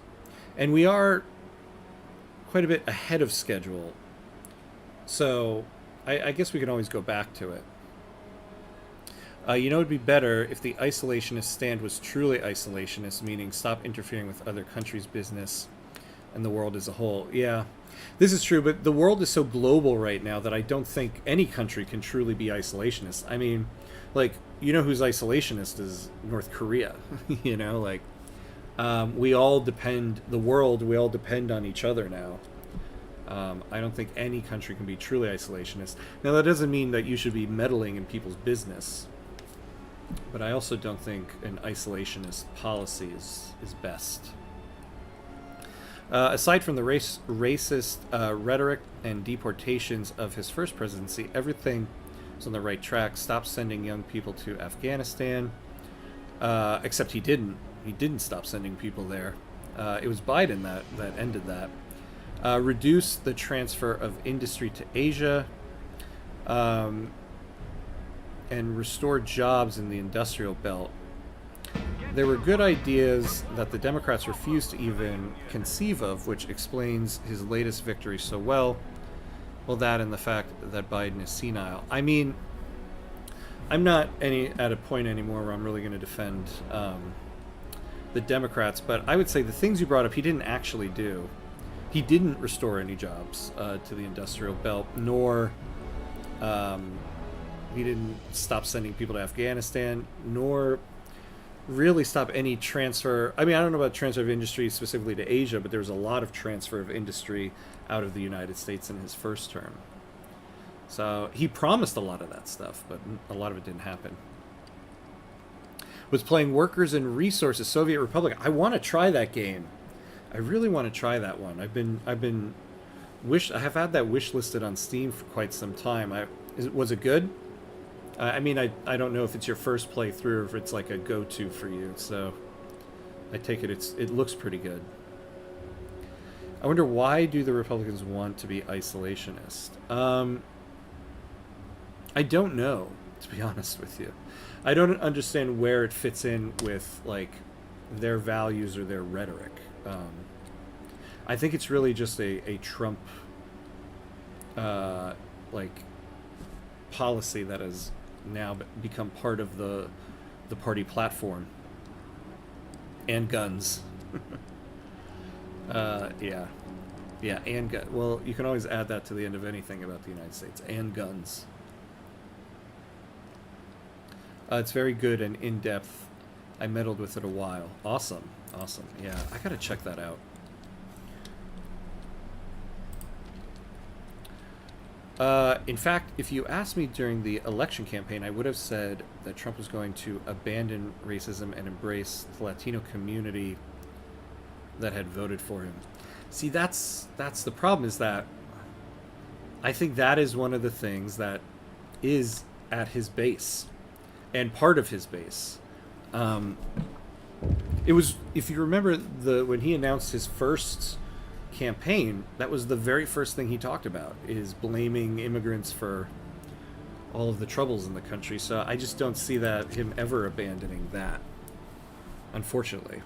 And we are quite a bit ahead of schedule. So I guess we can always go back to it. You know, it would be better if the isolationist stand was truly isolationist, meaning stop interfering with other countries' business and the world as a whole. Yeah, this is true, but the world is so global right now that I don't think any country can truly be isolationist. I mean, like, you know who's isolationist is North Korea. You know, like, we all depend, the world, we all depend on each other now. I don't think any country can be truly isolationist. Now, that doesn't mean that you should be meddling in people's business. But I also don't think an isolationist policy is best. Aside from the racist rhetoric and deportations of his first presidency, everything was on the right track. Stop sending young people to Afghanistan. Except he didn't. He didn't stop sending people there. It was Biden that ended that. Reduce the transfer of industry to Asia. And restore jobs in the industrial belt. There were good ideas that the Democrats refused to even conceive of, which explains his latest victory so well. Well, that and the fact that Biden is senile. I mean, I'm not at a point anymore where I'm really going to defend the Democrats, but I would say the things you brought up, he didn't actually do. He didn't restore any jobs to the industrial belt, nor... he didn't stop sending people to Afghanistan, nor really stop any transfer. I mean, I don't know about transfer of industry specifically to Asia, but there was a lot of transfer of industry out of the United States in his first term. So he promised a lot of that stuff, but a lot of it didn't happen. Was playing Workers and Resources, Soviet Republic. I want to try that game. I really want to try that one. I have had that wish listed on Steam for quite some time. Was it good? I mean, I don't know if it's your first playthrough or if it's like a go-to for you, so I take it it looks pretty good. I wonder, why do the Republicans want to be isolationist? I don't know, to be honest with you. I don't understand where it fits in with, like, their values or their rhetoric. I think it's really just a Trump, like, policy that has now become part of the party platform. And guns. Yeah, and well, you can always add that to the end of anything about the United States. And guns. It's very good and in-depth. I meddled with it a while. Awesome. Yeah, I gotta check that out. In fact, if you asked me during the election campaign, I would have said that Trump was going to abandon racism and embrace the Latino community that had voted for him. See, that's the problem, is that I think that is one of the things that is at his base and part of his base. It was, if you remember, when he announced his first campaign, that was the very first thing he talked about, is blaming immigrants for all of the troubles in the country. So I just don't see him ever abandoning that, unfortunately.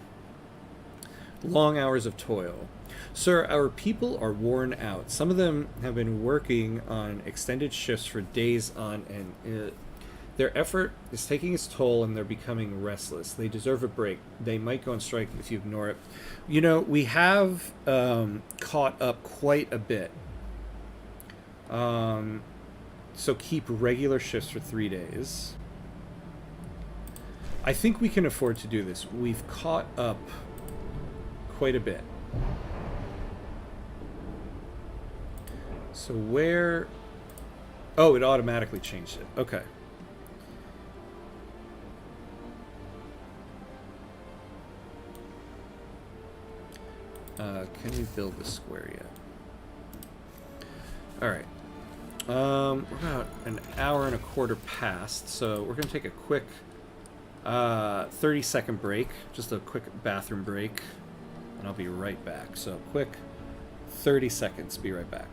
Long hours of toil. Sir, our people are worn out. Some of them have been working on extended shifts for days on end. Their effort is taking its toll and they're becoming restless. They deserve a break. They might go on strike if you ignore it. You know, we have caught up quite a bit. So keep regular shifts for 3 days. I think we can afford to do this. We've caught up quite a bit. So where... Oh, it automatically changed it. Okay. Can you build the square yet? Alright. We're about an hour and a quarter past, so we're going to take a quick 30-second break. Just a quick bathroom break. And I'll be right back. So, quick 30 seconds. Be right back.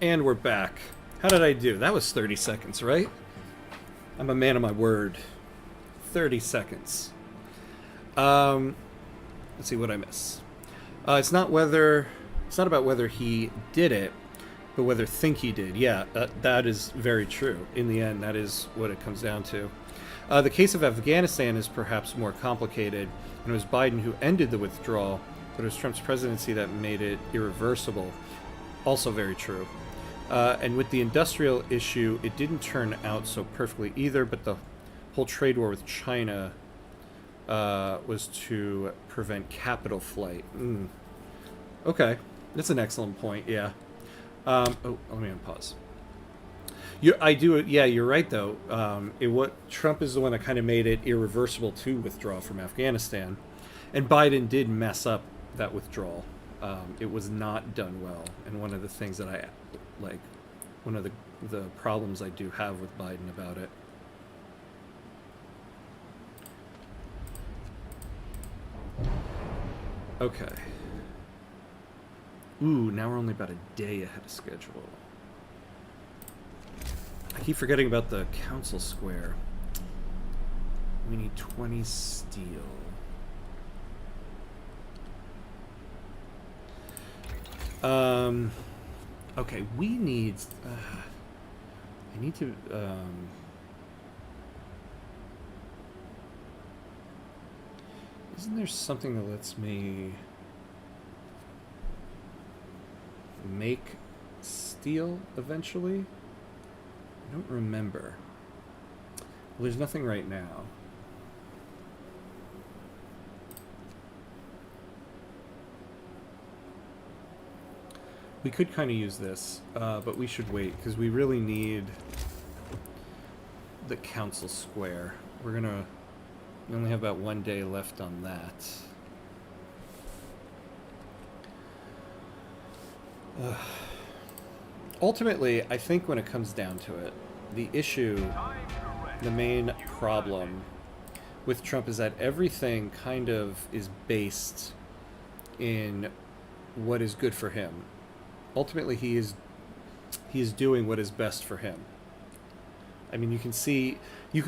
And we're back. How did I do? That was 30 seconds, right? I'm a man of my word. 30 seconds. Let's see what I miss. It's not about whether he did it, but whether think he did. Yeah, that is very true. In the end, that is what it comes down to. The case of Afghanistan is perhaps more complicated, and it was Biden who ended the withdrawal, but it was Trump's presidency that made it irreversible. Also very true. And with the industrial issue, it didn't turn out so perfectly either, but the whole trade war with China was to prevent capital flight. Okay, that's an excellent point, yeah. Let me unpause. You're right, though. Trump is the one that kind of made it irreversible to withdraw from Afghanistan. And Biden did mess up that withdrawal. It was not done well. And one of the things that one of the problems I do have with Biden about it. Okay. Ooh, now we're only about a day ahead of schedule. I keep forgetting about the council square. We need 20 steel. Okay, we need... I need to... Isn't there something that lets me make steel eventually? I don't remember. Well, there's nothing right now. We could kind of use this, but we should wait because we really need the council square. We only have about 1 day left on that. Ultimately, I think when it comes down to it, the main problem with Trump is that everything kind of is based in what is good for him. Ultimately, he is doing what is best for him. I mean, you can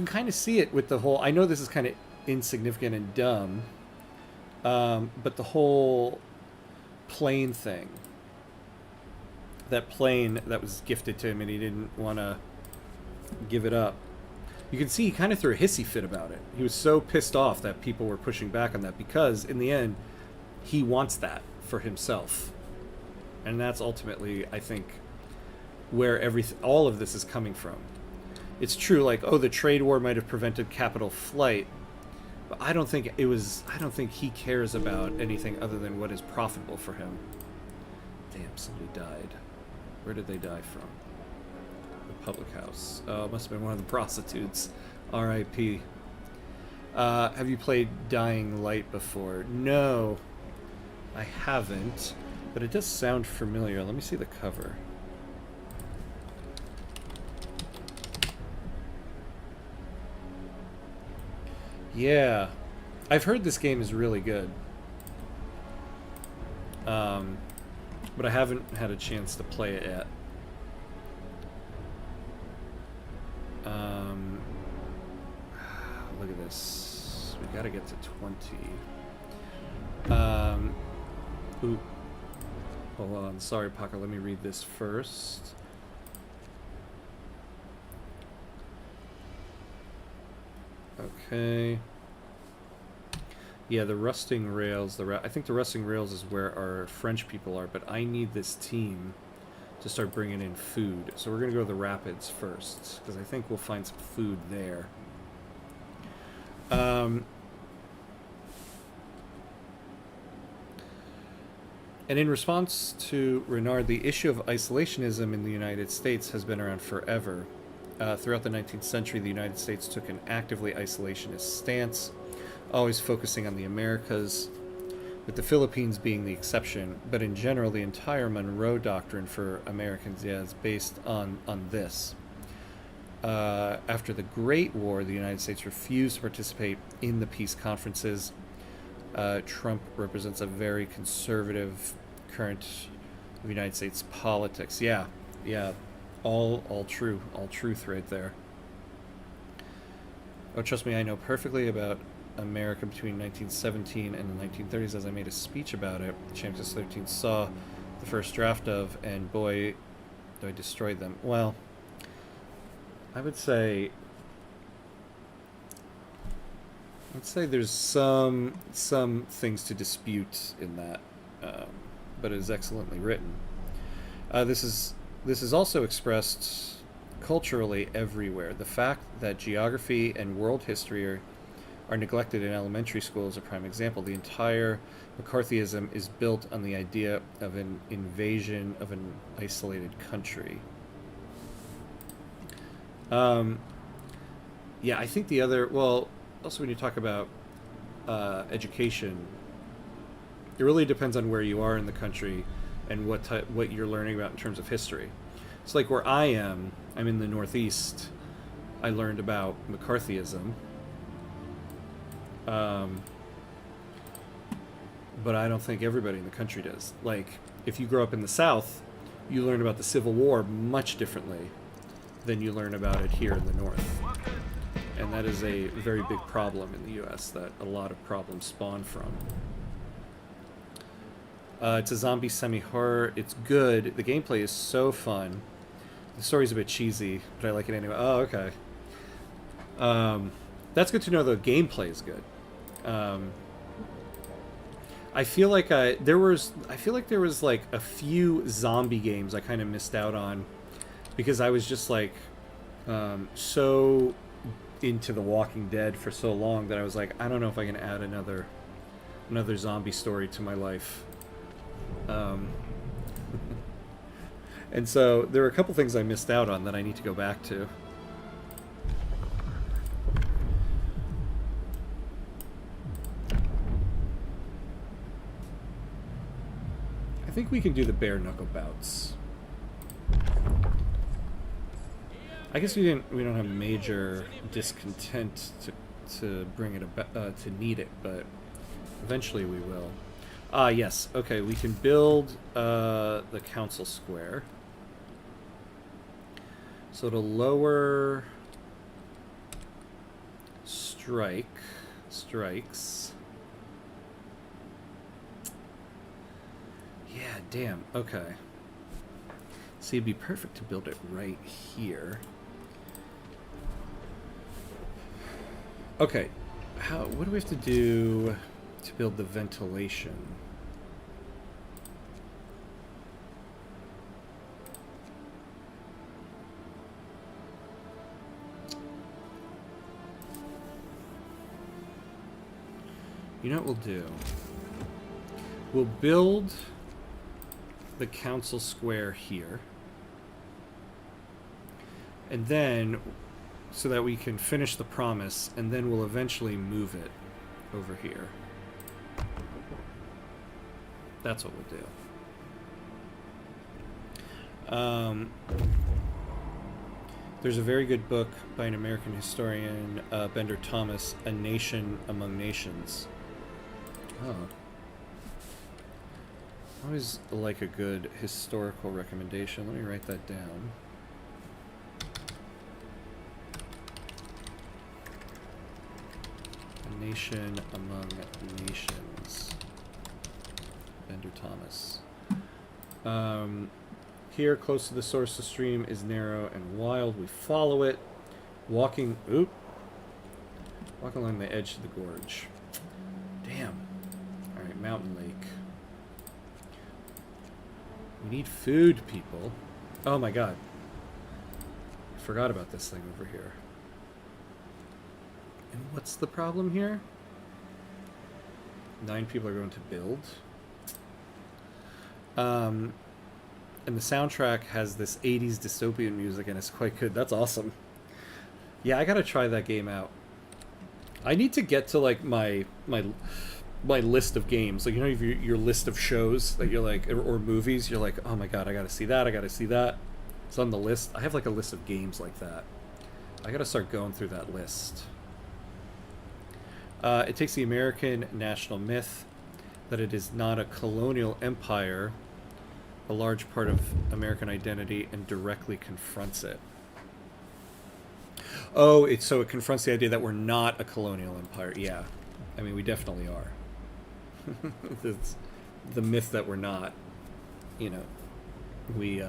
kind of see it with the whole, I know this is kind of insignificant and dumb, but the whole plane thing. That plane that was gifted to him and he didn't want to give it up. You can see he kind of threw a hissy fit about it. He was so pissed off that people were pushing back on that because, in the end, he wants that for himself. And that's ultimately, I think, where all of this is coming from. It's true, like, the trade war might have prevented capital flight, but I don't think he cares about anything other than what is profitable for him. Damn, somebody died. Where did they die from? The public house. Oh, it must have been one of the prostitutes. R.I.P. Have you played Dying Light before? No, I haven't, but it does sound familiar. Let me see the cover. Yeah, I've heard this game is really good. But I haven't had a chance to play it yet. Look at this. We gotta get to 20. Ooh. Hold on. Sorry, Paco. Let me read this first. Okay. Yeah, the rusting rails. I think the rusting rails is where our French people are, but I need this team to start bringing in food. So we're going to go to the rapids first, because I think we'll find some food there. And in response to Renard, the issue of isolationism in the United States has been around forever. Throughout the 19th century, the United States took an actively isolationist stance, always focusing on the Americas, with the Philippines being the exception. But in general, the entire Monroe Doctrine for Americans is based on this. After the Great War, the United States refused to participate in the peace conferences. Trump represents a very conservative current of United States politics. Yeah, Yeah, all true, all truth right there. Oh, trust me, I know perfectly about America between 1917 and the 1930s, as I made a speech about it. Champions 13 saw the first draft of, and boy, do I destroyed them. Well, I would say there's some things to dispute in that, um, but it is excellently written. This is also expressed culturally everywhere. The fact that geography and world history are neglected in elementary school is a prime example. The entire McCarthyism is built on the idea of an invasion of an isolated country. Um, yeah, I think the other, well, also when you talk about education, it really depends on where you are in the country and what you're learning about in terms of history. It's like where I am. I'm in the Northeast. I learned about McCarthyism, um, but I don't think everybody in the country does. Like, if you grow up in the South, you learn about the Civil War much differently than you learn about it here in the North. And that is a very big problem in the U.S. that a lot of problems spawn from. It's a zombie semi-horror. It's good. The gameplay is so fun. The story's a bit cheesy, but I like it anyway. Oh, okay. That's good to know. The gameplay is good. I feel like there was like a few zombie games I kind of missed out on because I was just like so into The Walking Dead for so long that I was like, I don't know if I can add another zombie story to my life. And so there are a couple things I missed out on that I need to go back to. I think we can do the bare knuckle bouts. I guess we don't have major discontent to bring it about to need it, but eventually we will. Ah, yes. Okay, we can build the council square. So to lower strikes. Yeah, damn. Okay. See, it'd be perfect to build it right here. Okay. What do we have to do to build the ventilation? You know what we'll do? We'll build the council square here. And then, so that we can finish the promise, and then we'll eventually move it over here. That's what we'll do. There's a very good book by an American historian, Bender Thomas, A Nation Among Nations. Oh. I always like a good historical recommendation. Let me write that down. A Nation Among Nations. Bender Thomas. Here, close to the source, the stream is narrow and wild. We follow it, walking along the edge of the gorge. Damn. Alright, mountain lake. We need food, people. Oh my god. I forgot about this thing over here. And what's the problem here? 9 people are going to build. And the soundtrack has this 80s dystopian music and it's quite good. That's awesome. Yeah, I gotta try that game out. I need to get to like my list of games. Like, you know, your list of shows that you're like, or movies, you're like, oh my god, I gotta see that, I gotta see that. It's on the list. I have like a list of games like that. I gotta start going through that list. It takes the American national myth that it is not a colonial empire a large part of American identity and directly confronts it. Oh, it confronts the idea that we're not a colonial empire. Yeah, I mean we definitely are. It's the myth that we're not. You know, we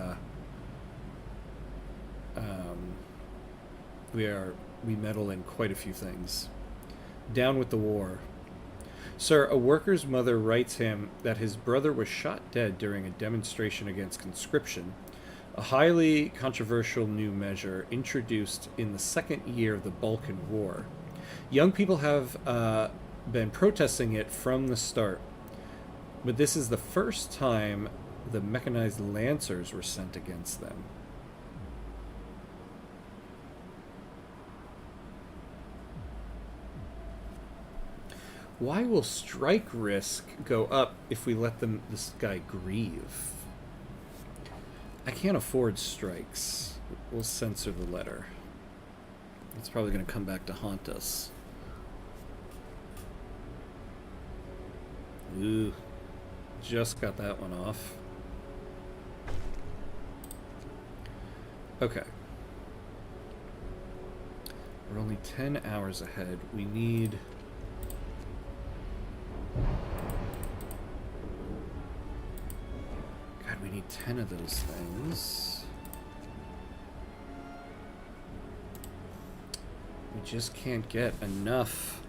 we meddle in quite a few things. Down with the war. Sir, a worker's mother writes him that his brother was shot dead during a demonstration against conscription, a highly controversial new measure introduced in the second year of the Balkan War. Young people have been protesting it from the start, but this is the first time the mechanized lancers were sent against them. Why will strike risk go up if we let this guy grieve? I can't afford strikes. We'll censor the letter. It's probably going to come back to haunt us. Ooh. Just got that one off. Okay. We're only 10 hours ahead. We need... God, we need 10 of those things. We just can't get enough.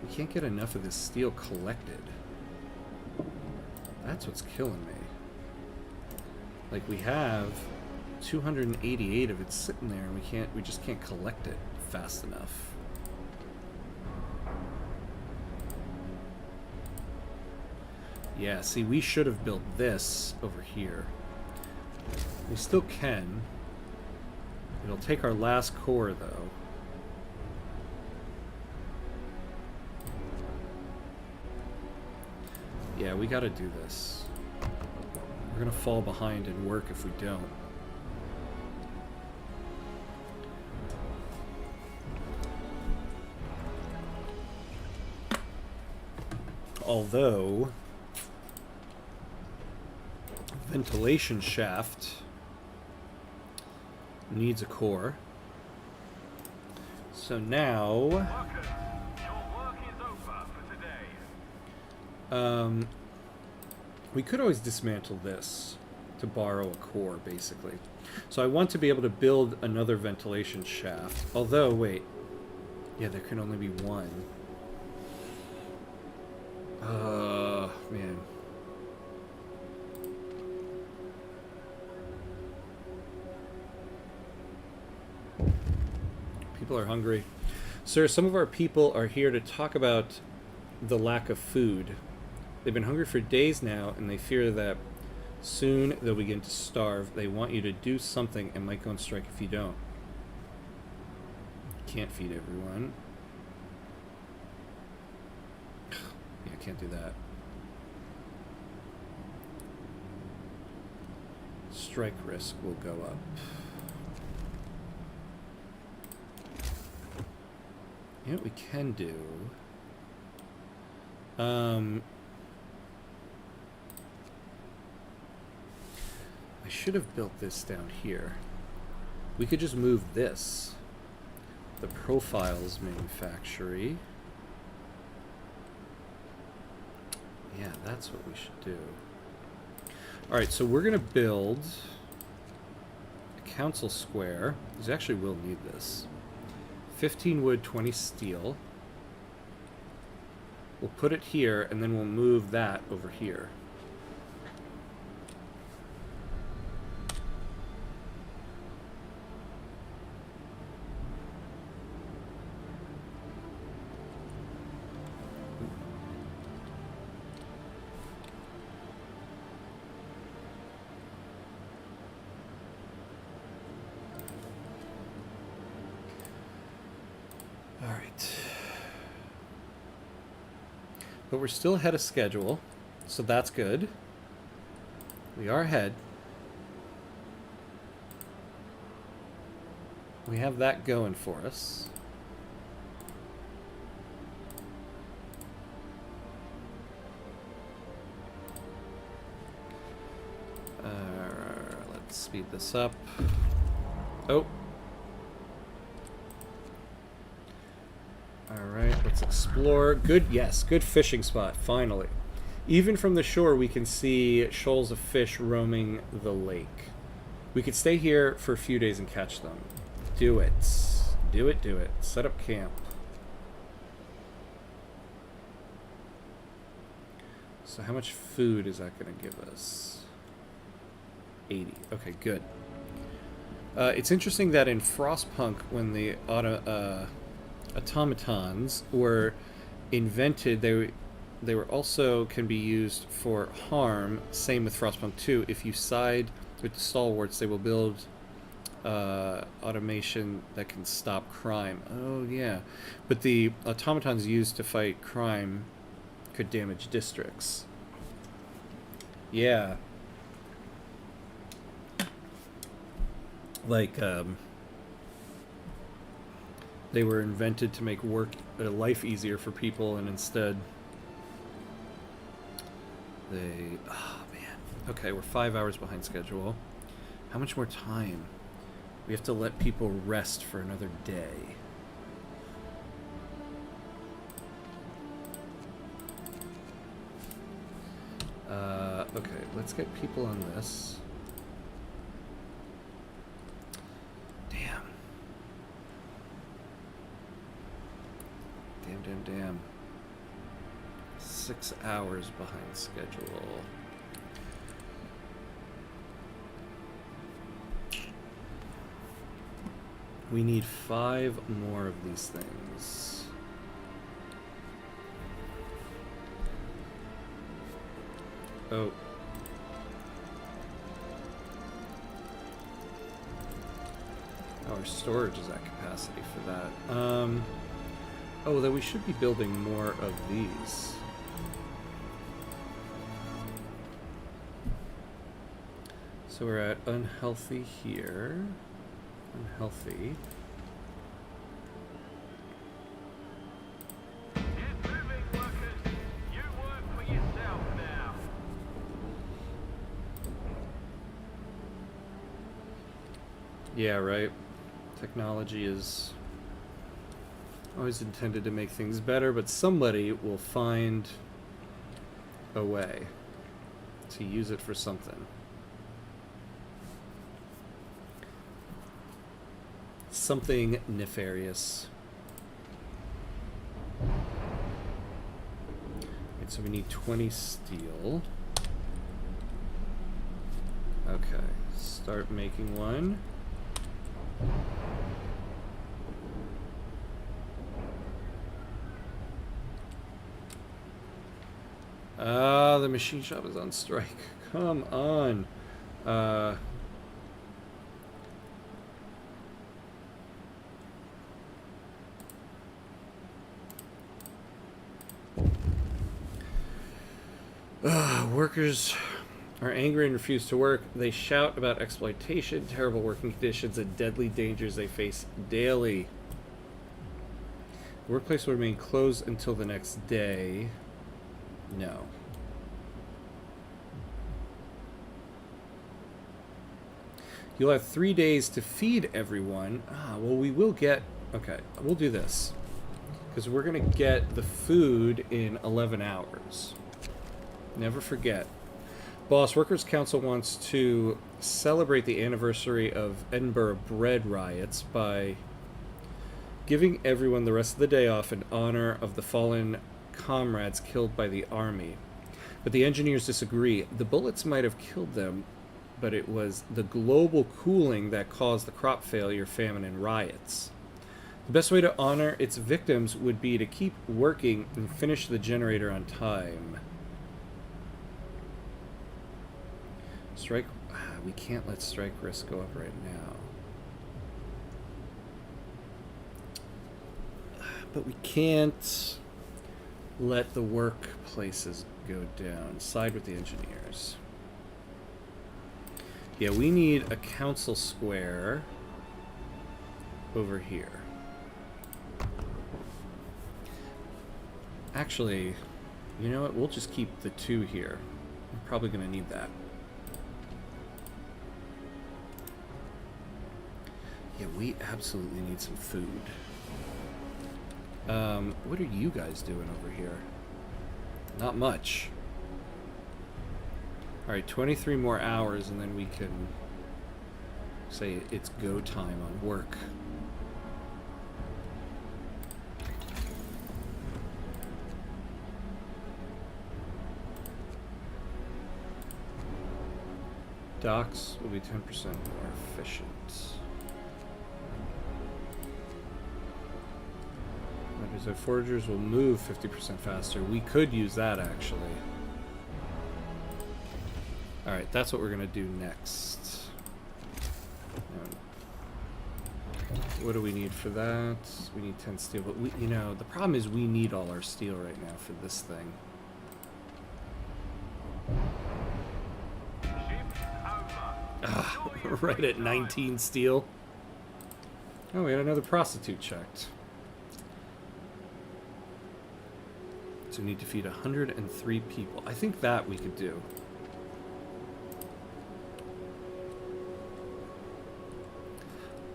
We can't get enough of this steel collected. That's what's killing me. Like, we have 288 of it sitting there, and we just can't collect it fast enough. Yeah, see, we should have built this over here. We still can. It'll take our last core, though. Yeah, we gotta do this. We're gonna fall behind in work if we don't. Although... ventilation shaft needs a core. So now... Workers, your work is over for today. We could always dismantle this to borrow a core, basically. So I want to be able to build another ventilation shaft. Although, wait. Yeah, there can only be one. Man. People are hungry. Sir, some of our people are here to talk about the lack of food. They've been hungry for days now, and they fear that soon they'll begin to starve. They want you to do something and might go on strike if you don't. Can't feed everyone. Yeah, can't do that. Strike risk will go up. You know what we can do? I should have built this down here. We could just move this. The profiles manufactory. Yeah, that's what we should do. Alright, so we're going to build a council square. We actually will need this. 15 wood, 20 steel. We'll put it here, and then we'll move that over here. But we're still ahead of schedule, so that's good. We are ahead. We have that going for us. speed this up. Oh. Alright, let's explore. Good, yes, good fishing spot, finally. Even from the shore, we can see shoals of fish roaming the lake. We could stay here for a few days and catch them. Do it. Do it, do it. Set up camp. So how much food is that going to give us? 80. Okay, good. It's interesting that in Frostpunk, when the automatons were invented, they were also can be used for harm. Same with Frostpunk 2. If you side with the stalwarts, they will build automation that can stop crime. Oh yeah, but the automatons used to fight crime could damage districts. Yeah. Like, they were invented to make life easier for people, and instead they... Oh, man. Okay, we're 5 hours behind schedule. How much more time? We have to let people rest for another day. Okay, let's get people on this. Damn. Damn. 6 hours behind schedule. We need 5 more of these things. Oh. Our storage is at capacity for that. Oh, then we should be building more of these. So we're at unhealthy here. Unhealthy. Get moving, workers. You work for yourself now. Yeah, right. Technology is always intended to make things better, but somebody will find a way to use it for something. Something nefarious. Right, so we need 20 steel. Okay, start making one. Ah, the machine shop is on strike. Come on. Workers are angry and refuse to work. They shout about exploitation, terrible working conditions, and deadly dangers they face daily. The workplace will remain closed until the next day. No. You'll have 3 days to feed everyone. Ah, well, we will get... Okay, we'll do this. Because we're going to get the food in 11 hours. Never forget. Boss, Workers' Council wants to celebrate the anniversary of Edinburgh bread riots by giving everyone the rest of the day off in honor of the fallen comrades killed by the army. But the engineers disagree. The bullets might have killed them, but it was the global cooling that caused the crop failure, famine, and riots. The best way to honor its victims would be to keep working and finish the generator on time. Strike... we can't let strike risk go up right now. But we can't let the workplaces go down. Side with the engineers. Yeah, we need a council square over here. Actually, you know what? We'll just keep the 2 here. I'm probably going to need that. Yeah, we absolutely need some food. What are you guys doing over here? Not much. Alright, 23 more hours and then we can say it's go time on work. Docks will be 10% more efficient. Like I said, foragers will move 50% faster. We could use that actually. Alright, that's what we're gonna do next. What do we need for that? We need 10 steel, but we, you know, the problem is we need all our steel right now for this thing. Ah, right at 19 steel. Oh, we had another prostitute checked. So we need to feed 103 people. I think that we could do.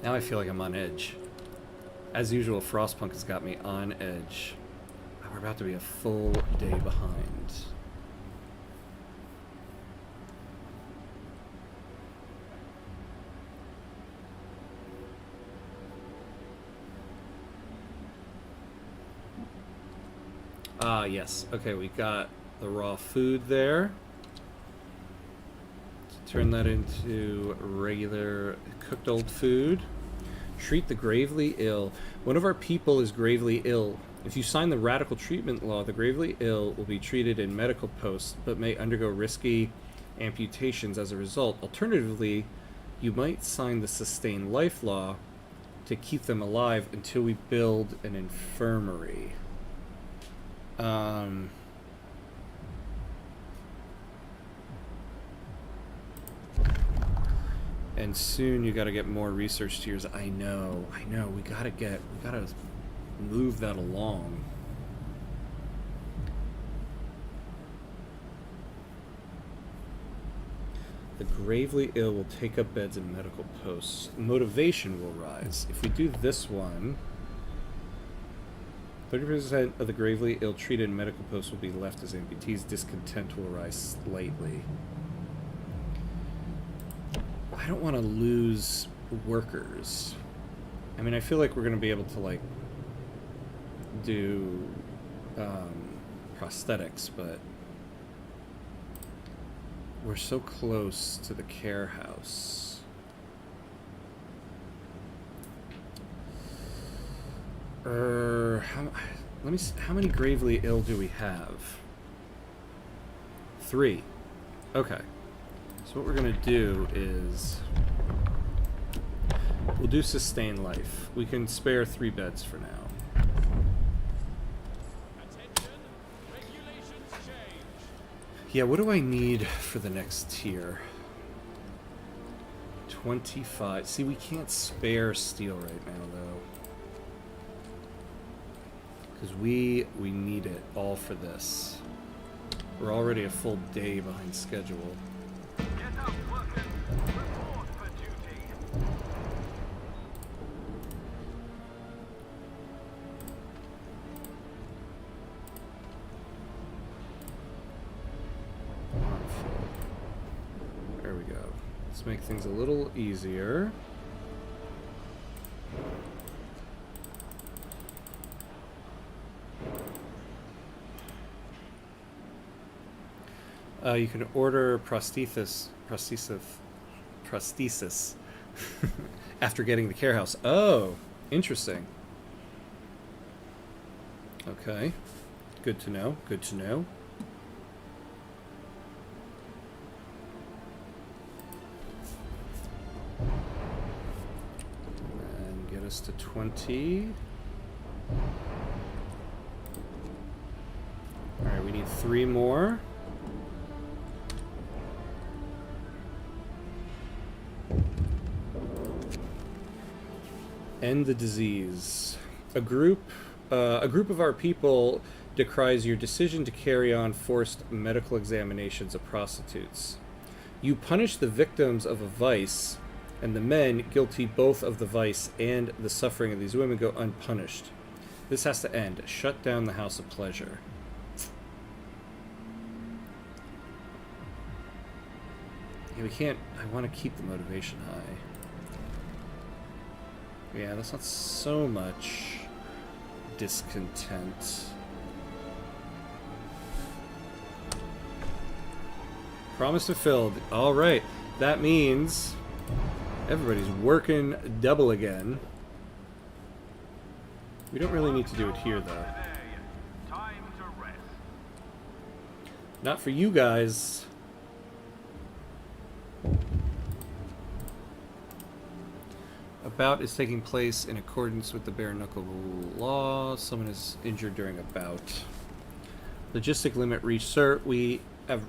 Now I feel like I'm on edge. As usual, Frostpunk has got me on edge. We're about to be a full day behind. Ah, yes. Okay, we got the raw food there. Let's turn that into regular cooked old food. Treat the gravely ill. One of our people is gravely ill. If you sign the radical treatment law, the gravely ill will be treated in medical posts, but may undergo risky amputations as a result. Alternatively, you might sign the sustain life law to keep them alive until we build an infirmary. And soon you gotta get more research tiers. I know. We gotta move that along. The gravely ill will take up beds in medical posts. Motivation will rise. If we do this one, 30% of the gravely ill treated in medical posts will be left as amputees. Discontent will rise slightly. I don't want to lose workers. I mean, I feel like we're going to be able to, like, do prosthetics, but we're so close to the care house. Let me see, how many gravely ill do we have? 3. Okay. So what we're gonna do is we'll do sustain life. We can spare 3 beds for now. Attention, regulations change. Yeah, what do I need for the next tier? 25. See, we can't spare steel right now though. Because we need it all for this. We're already a full day behind schedule. Get up, workers. Report for duty. There we go. Let's make things a little easier. You can order prosthesis after getting the care house. Oh, interesting. Okay. Good to know. Good to know. And get us to 20. Alright, we need 3 more. End the disease. A group of our people decries your decision to carry on forced medical examinations of prostitutes. You punish the victims of a vice and the men, guilty both of the vice and the suffering of these women, go unpunished. This has to end. Shut down the House of Pleasure. Yeah, we can't... I want to keep the motivation high. Yeah, that's not so much discontent. Promise fulfilled. Alright, that means everybody's working double again. We don't really need to do it here, though. Time to rest. Not for you guys. A bout is taking place in accordance with the bare knuckle law. Someone is injured during a bout. Logistic limit reached. Sir, we have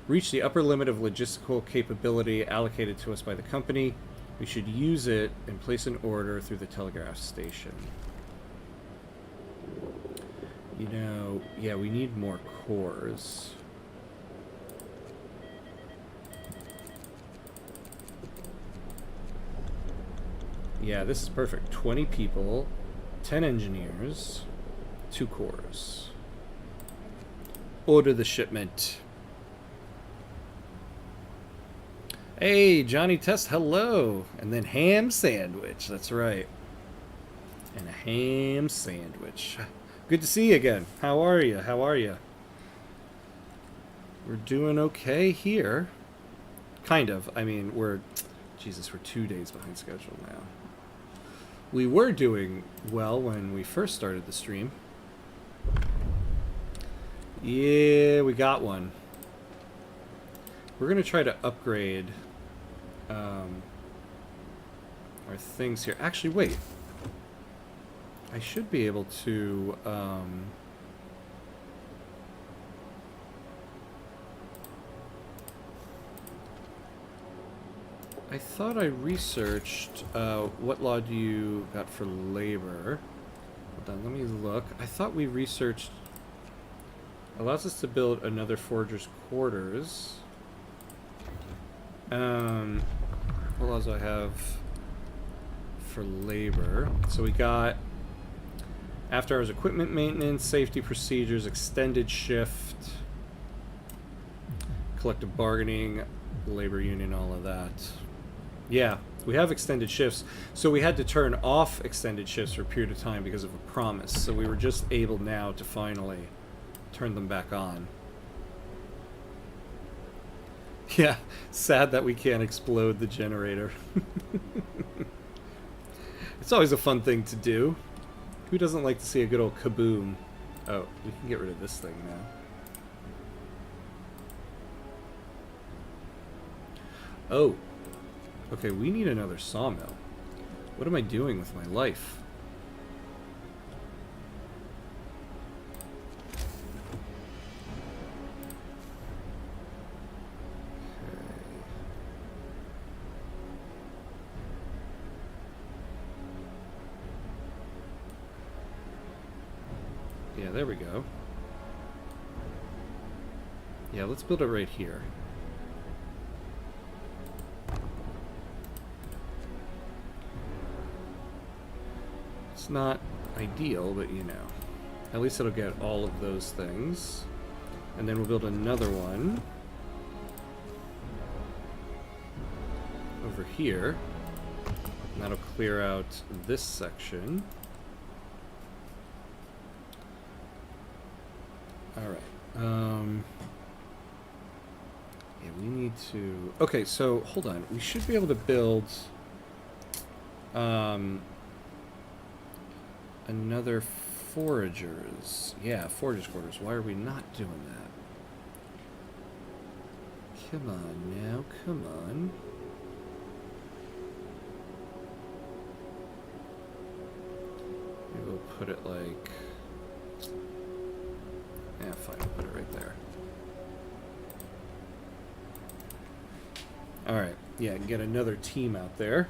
reached the upper limit of logistical capability allocated to us by the company. We should use it and place an order through the telegraph station. You know, yeah, we need more cores. Yeah, this is perfect. 20 people, 10 engineers, 2 cores. Order the shipment. Hey, Johnny Test, hello. And then ham sandwich, that's right. And a ham sandwich. Good to see you again. How are you? How are you? We're doing okay here. Kind of. I mean, we're 2 days behind schedule now. We were doing well when we first started the stream. Yeah, we got one. We're going to try to upgrade our things here. Actually, wait. I should be able to... I thought I researched what law do you got for labor. Hold on, let me look. I thought we researched... Allows us to build another forger's quarters. What laws do I have for labor? So we got after hours equipment maintenance, safety procedures, extended shift, collective bargaining, labor union, all of that. Yeah, we have extended shifts. So we had to turn off extended shifts for a period of time because of a promise. So we were just able now to finally turn them back on. Yeah, sad that we can't explode the generator. It's always a fun thing to do. Who doesn't like to see a good old kaboom? Oh, we can get rid of this thing now. Oh. Okay, we need another sawmill. What am I doing with my life? Yeah, there we go. Yeah, let's build it right here. It's not ideal, but you know. At least it'll get all of those things. And then we'll build another one over here. And that'll clear out this section. Alright. Yeah, we need to... Okay, so, hold on. We should be able to build... another foragers. Yeah, foragers quarters. Why are we not doing that? Come on now, come on. Maybe we'll put it like... Yeah, fine, I'll put it right there. Alright, yeah, get another team out there.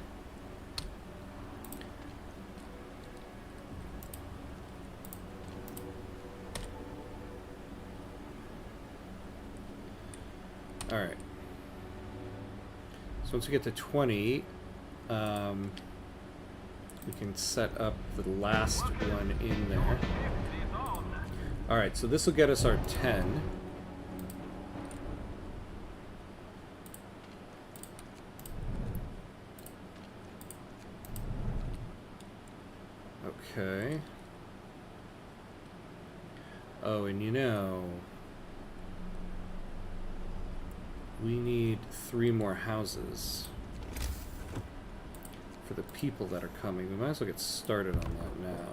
Alright. So once we get to 20, We can set up the last one in there. Alright, so this will get us our 10. Okay. Oh, and you know, we need 3 more houses for the people that are coming. We might as well get started on that now.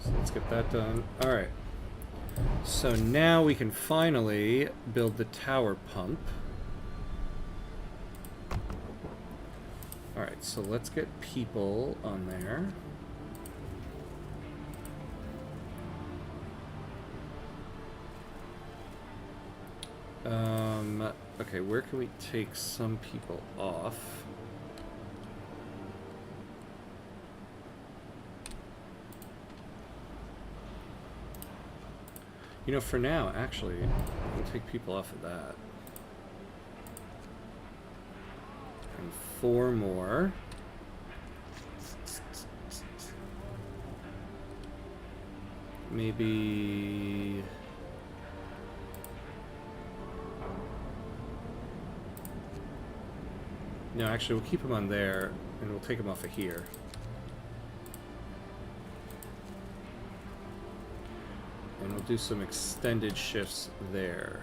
So let's get that done. Alright. So now we can finally build the tower pump. Alright, so let's get people on there. Okay, where can we take some people off? You know, for now, actually, we'll take people off of that. And 4 more. Maybe... No, actually, we'll keep them on there, and we'll take them off of here. And we'll do some extended shifts there.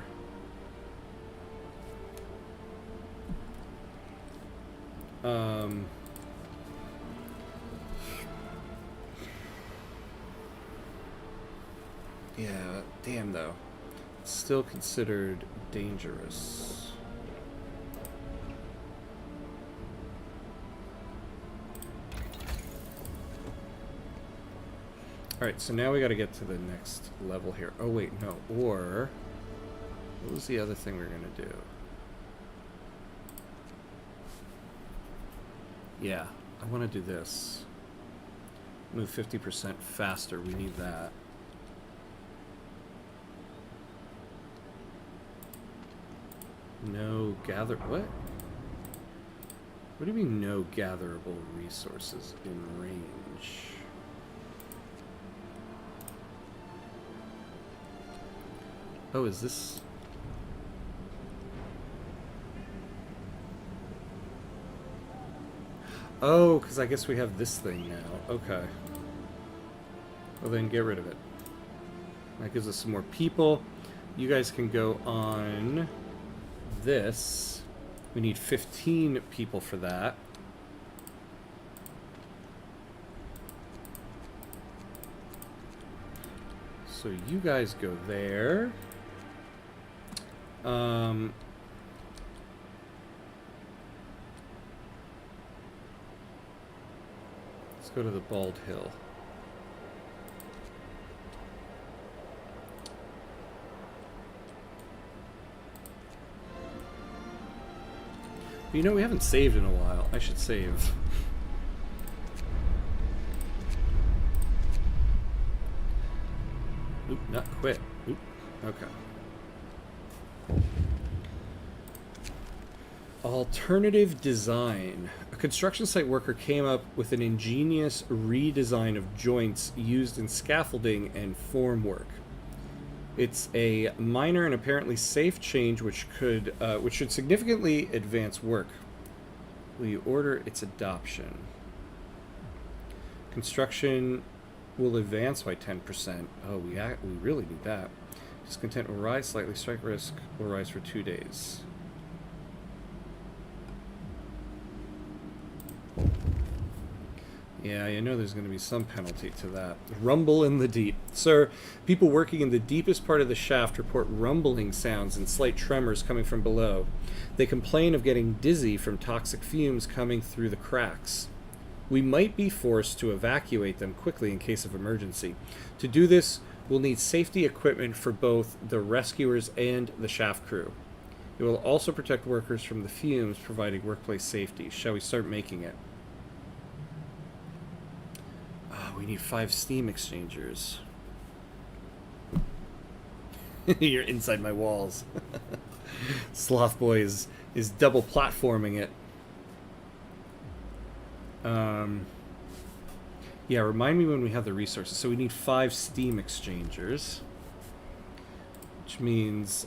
Yeah, damn though. It's still considered dangerous. Alright, so now we gotta get to the next level here. Oh wait, no, or... What was the other thing we were gonna do? Yeah, I wanna do this. Move 50% faster, we need that. No gather... What? What do you mean no gatherable resources in range? Oh, is this... Oh, because I guess we have this thing now. Okay. Well then, get rid of it. That gives us some more people. You guys can go on this. We need 15 people for that. So you guys go there. Let's go to the Bald Hill. You know, we haven't saved in a while. I should save. Oop, not quit. Oop, okay. Alternative design. A construction site worker came up with an ingenious redesign of joints used in scaffolding and formwork. It's a minor and apparently safe change which should significantly advance work. Will you order its adoption? Construction will advance by 10%. Oh, we really need that. Discontent will rise slightly. Strike risk will rise for 2 days. Yeah, I know there's going to be some penalty to that. Rumble in the deep. Sir, people working in the deepest part of the shaft report rumbling sounds and slight tremors coming from below. They complain of getting dizzy from toxic fumes coming through the cracks. We might be forced to evacuate them quickly in case of emergency. To do this, we'll need safety equipment for both the rescuers and the shaft crew. It will also protect workers from the fumes, providing workplace safety. Shall we start making it? we need 5 Steam exchangers. You're inside my walls. Sloth Boy is double platforming it. Yeah, remind me when we have the resources. So we need 5 Steam exchangers, which means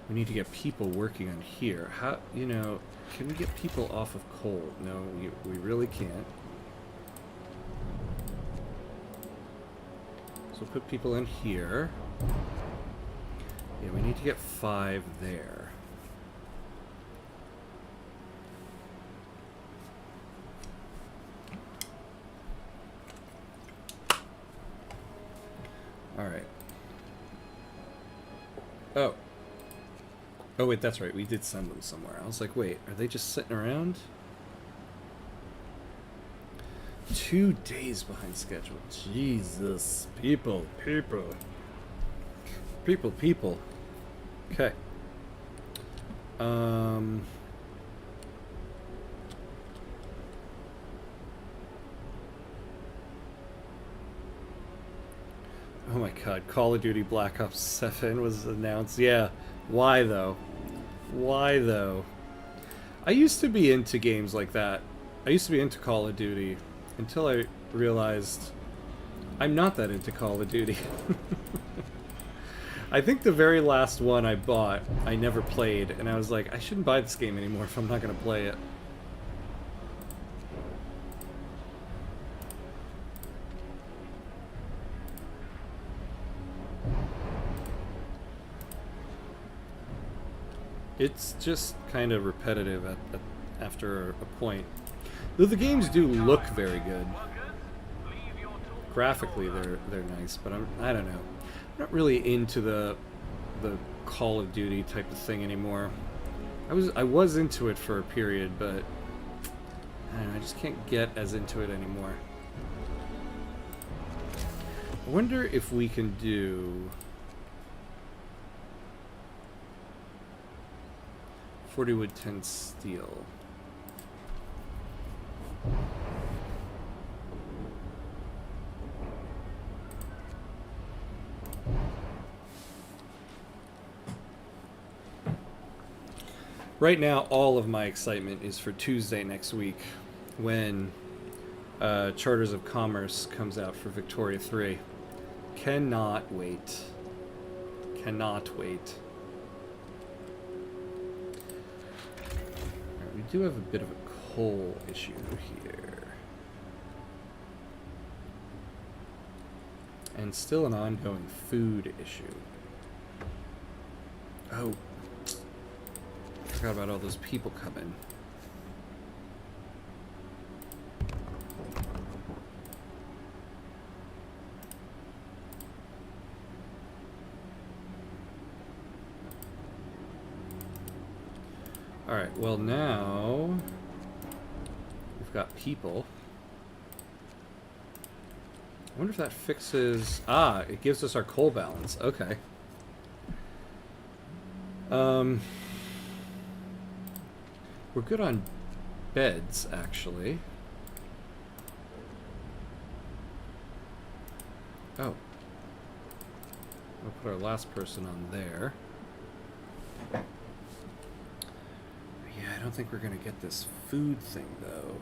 we need to get people working on here. How, you know, can we get people off of coal? No, we really can't. So we'll put people in here. Yeah, we need to get 5 there. Alright. Oh. Oh, wait, that's right. We did send them somewhere. I was like, wait, are they just sitting around? 2 days behind schedule. Jesus. People. Okay. Oh my god, Call of Duty Black Ops 7 was announced. Yeah. Why though? Why though? I used to be into games like that. I used to be into Call of Duty until I realized I'm not that into Call of Duty. I think the very last one I bought, I never played, and I was like, I shouldn't buy this game anymore if I'm not going to play it. It's just kind of repetitive after a point. Though the games do look very good. Graphically, they're nice, but I don't know. I'm not really into the Call of Duty type of thing anymore. I was into it for a period, but I don't know, I just can't get as into it anymore. I wonder if we can do 40 wood, 10 steel. Right now, all of my excitement is for Tuesday next week, when Charters of Commerce comes out for Victoria 3. Cannot wait. Cannot wait. We do have a bit of a coal issue here. And still an ongoing food issue. Oh. I forgot about all those people coming. Alright, well now we've got people. I wonder if that fixes... Ah, it gives us our coal balance. Okay. We're good on beds, actually. Oh. We'll put our last person on there. Yeah, I don't think we're gonna get this food thing, though.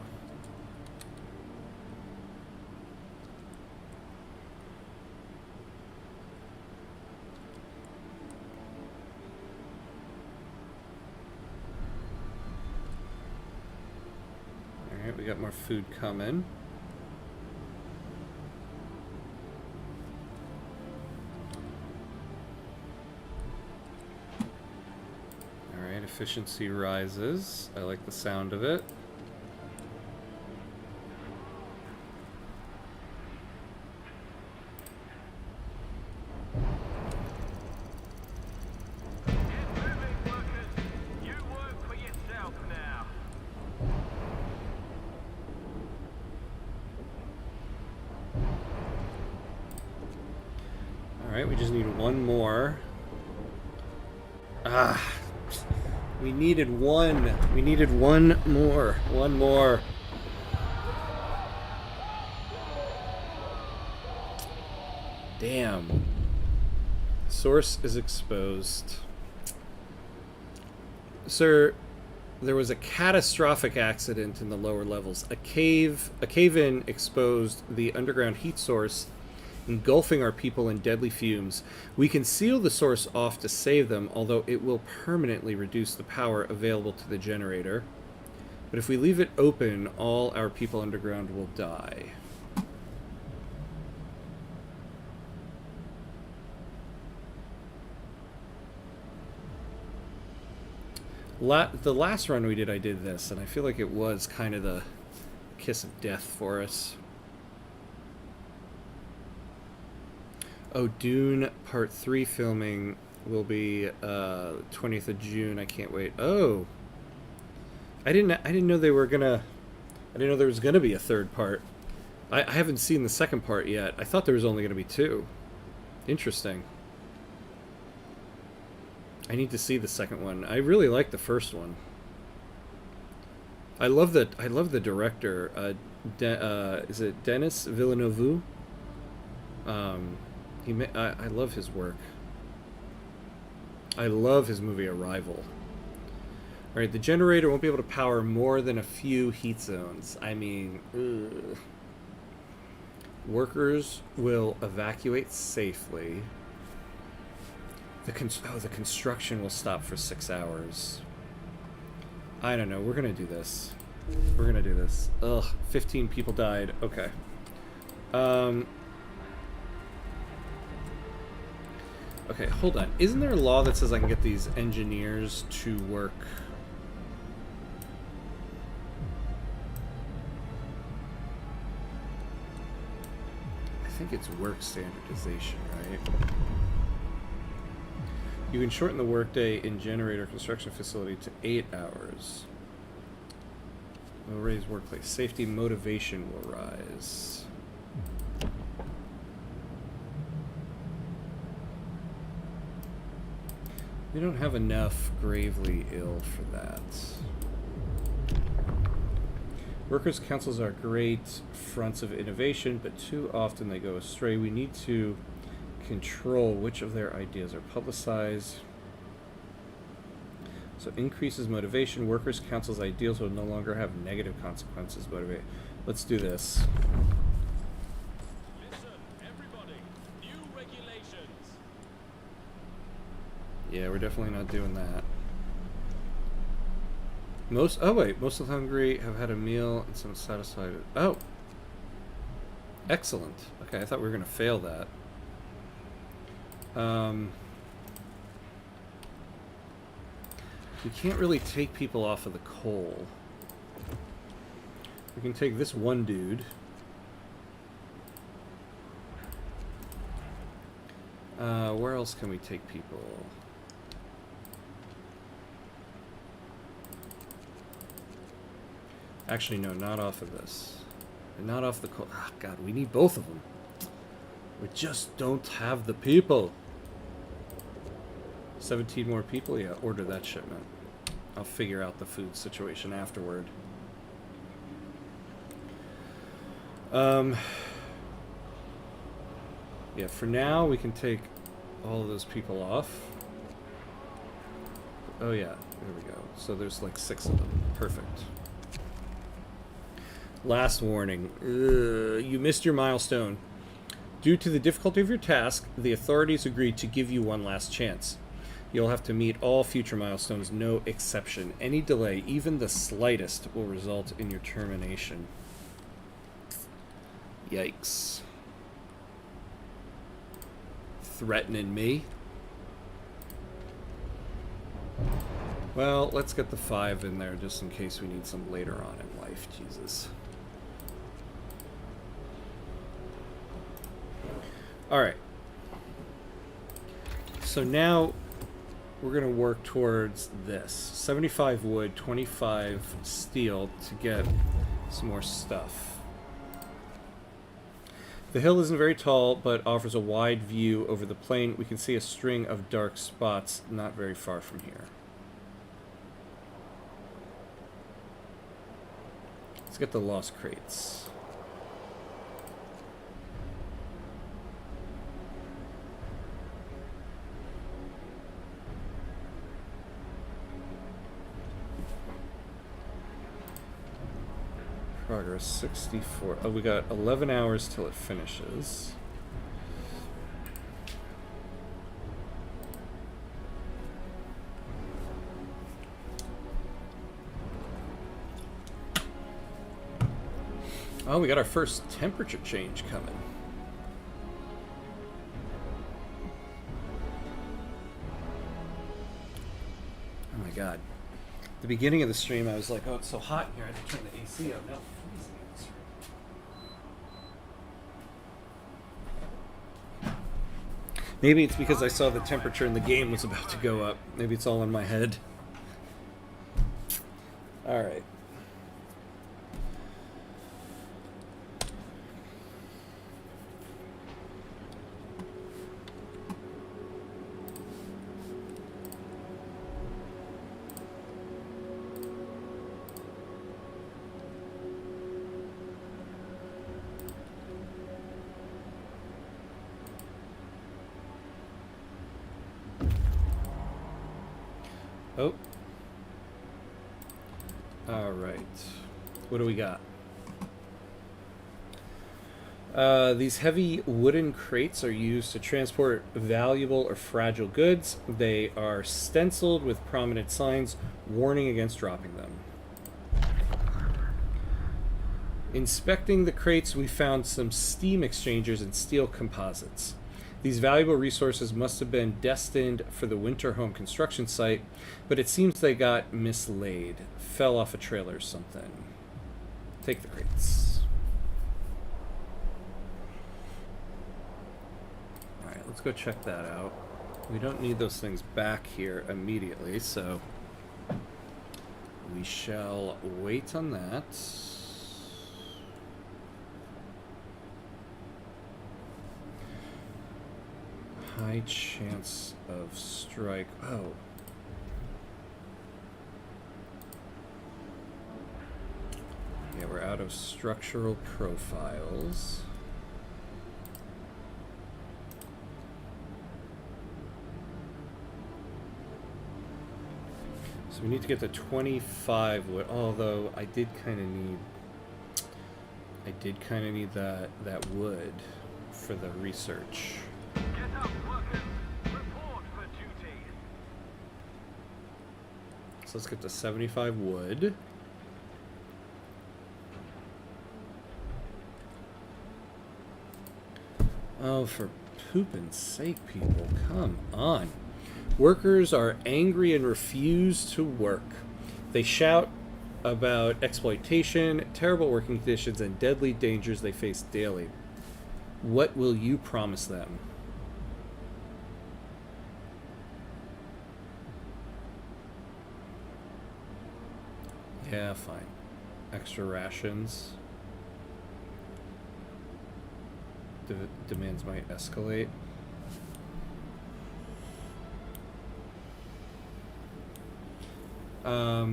Alright, we got more food coming. Alright, efficiency rises. I like the sound of it. Alright, we just need one more. Ah! We needed one. We needed one more. One more. Damn. Source is exposed. Sir, there was a catastrophic accident in the lower levels. A cave-in exposed the underground heat source, engulfing our people in deadly fumes. We can seal the source off to save them, although it will permanently reduce the power available to the generator. But if we leave it open, all our people underground will die. The last run we did, I did this, and I feel like it was kind of the kiss of death for us. Oh, Dune Part 3 filming will be 20th of June. I can't wait. Oh, I didn't know they were gonna. I didn't know there was gonna be a third part. I haven't seen the second part yet. I thought there was only gonna be two. Interesting. I need to see the second one. I really like the first one. I love the director. Is it Denis Villeneuve? I love his work. I love his movie Arrival. All right, the generator won't be able to power more than a few heat zones. I mean, ugh. Workers will evacuate safely. The construction will stop for 6 hours. I don't know. We're gonna do this. We're gonna do this. Ugh, 15 people died. Okay. Okay, hold on. Isn't there a law that says I can get these engineers to work? I think it's work standardization, right? You can shorten the workday in generator construction facility to 8 hours. Will raise workplace safety. Motivation will rise. We don't have enough gravely ill for that. Workers' councils are great fronts of innovation, but too often they go astray. We need to control which of their ideas are publicized. So increases motivation. Workers' council's ideals will no longer have negative consequences. Motivate. Let's do this. Listen, everybody. New regulations. Yeah, we're definitely not doing that. Most of the hungry have had a meal and some satisfied. Oh, excellent. Okay, I thought we were gonna fail that. We can't really take people off of the coal. We can take this one dude. Where else can we take people? Actually, no, not off of this. Not off the coal. Ah, God, we need both of them. We just don't have the people. 17 more people? Yeah, order that shipment. I'll figure out the food situation afterward. Yeah, for now, we can take all of those people off. Oh, yeah, there we go. So there's like 6 of them. Perfect. Last warning. You missed your milestone. Due to the difficulty of your task, the authorities agreed to give you one last chance. You'll have to meet all future milestones, no exception. Any delay, even the slightest, will result in your termination. Yikes. Threatening me? Well, let's get the 5 in there just in case we need some later on in life. Jesus. Alright. So now we're going to work towards this. 75 wood, 25 steel to get some more stuff. The hill isn't very tall, but offers a wide view over the plain. We can see a string of dark spots not very far from here. Let's get the lost crates. Progress 64. Oh, we got 11 hours till it finishes. Oh, we got our first temperature change coming. Oh my god. At the beginning of the stream, I was like, oh, it's so hot in here, I had to turn the AC up. Now it's freezing in this room. Maybe it's because I saw the temperature in the game was about to go up. Maybe it's all in my head. Alright. Oh. Alright. What do we got? These heavy wooden crates are used to transport valuable or fragile goods. They are stenciled with prominent signs warning against dropping them. Inspecting the crates, we found some steam exchangers and steel composites. These valuable resources must have been destined for the winter home construction site, but it seems they got mislaid. Fell off a trailer or something. Take the crates. Alright, let's go check that out. We don't need those things back here immediately, so we shall wait on that. High chance of strike. Oh. Yeah, we're out of structural profiles. So we need to get to 25 wood, although I did kind of need that wood for the research. Get up, workers. Report for duty. So let's get to 75 wood. Oh, for poopin's sake, people, come on. Workers are angry and refuse to work. They shout about exploitation, terrible working conditions, and deadly dangers they face daily. What will you promise them? Yeah, fine. Extra rations. Demands might escalate. I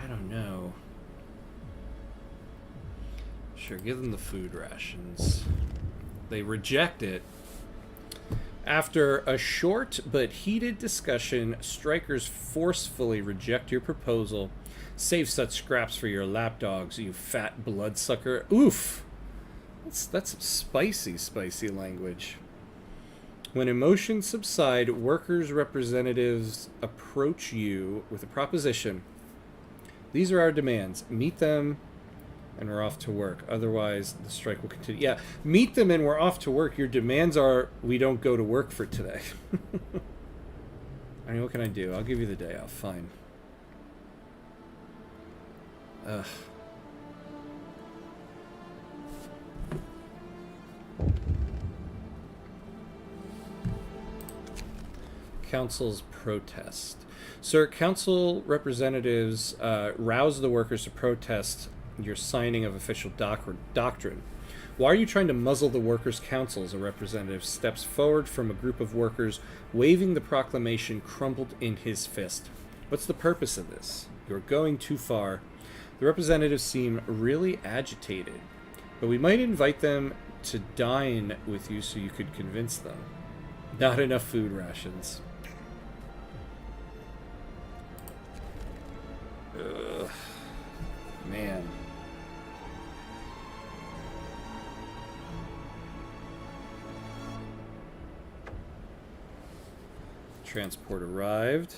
don't know. Sure, give them the food rations. They reject it. After a short but heated discussion, strikers forcefully reject your proposal. Save such scraps for your lapdogs, you fat bloodsucker. Oof! That's spicy language. When emotions subside, workers' representatives approach you with a proposition. These are our demands. Meet them, and we're off to work. Otherwise, the strike will continue. Yeah, meet them and we're off to work. Your demands are we don't go to work for today. I mean, what can I do? I'll give you the day off. Fine. Ugh. Council's protest. Sir, council representatives rouse the workers to protest your signing of official doctrine. Why are you trying to muzzle the workers' councils? A representative steps forward from a group of workers, waving the proclamation crumpled in his fist. What's the purpose of this? You're going too far. The representatives seem really agitated, but we might invite them to dine with you so you could convince them. Not enough food rations. Ugh. Man. Transport arrived.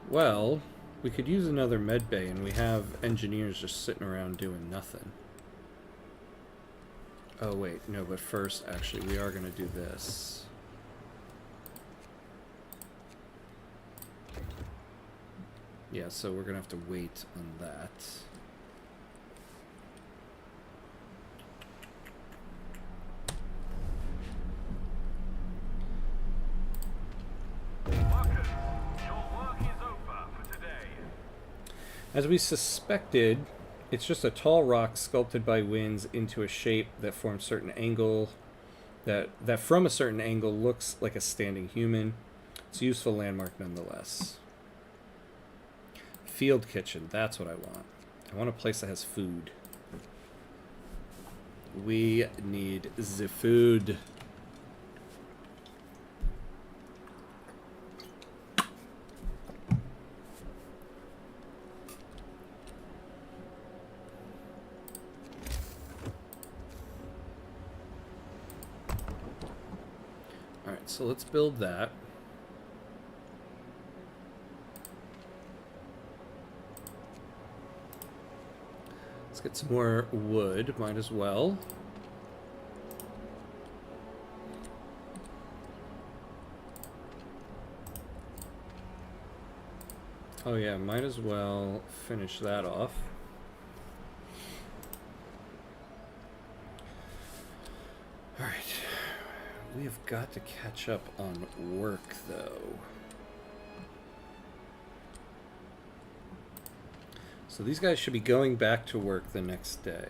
Well, we could use another med bay, and we have engineers just sitting around doing nothing. Oh, wait, no, but first, actually, we are going to do this. Yeah, so we're going to have to wait on that. As we suspected, it's just a tall rock sculpted by winds into a shape that forms certain angle, that from a certain angle looks like a standing human. It's a useful landmark nonetheless. Field kitchen, that's what I want. I want a place that has food. We need the food. So let's build that. Let's get some more wood, might as well. Oh yeah, might as well finish that off. All right. We have got to catch up on work, though. So these guys should be going back to work the next day.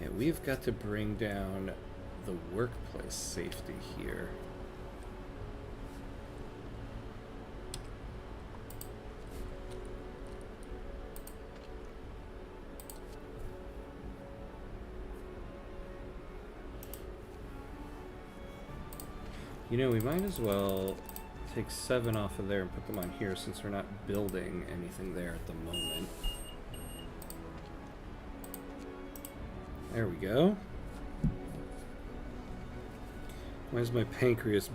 Yeah, we've got to bring down the workplace safety here. You know, we might as well take 7 off of there and put them on here since we're not building anything there at the moment. There we go. Why is my pancreas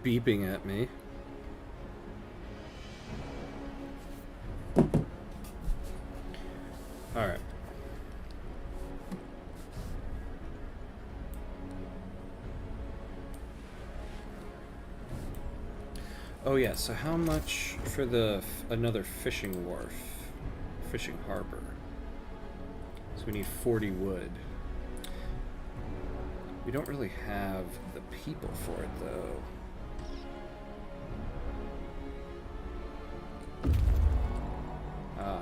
beeping at me? All right. Oh yeah, so how much for the another fishing wharf? Fishing harbor. So we need 40 wood. We don't really have the people for it though.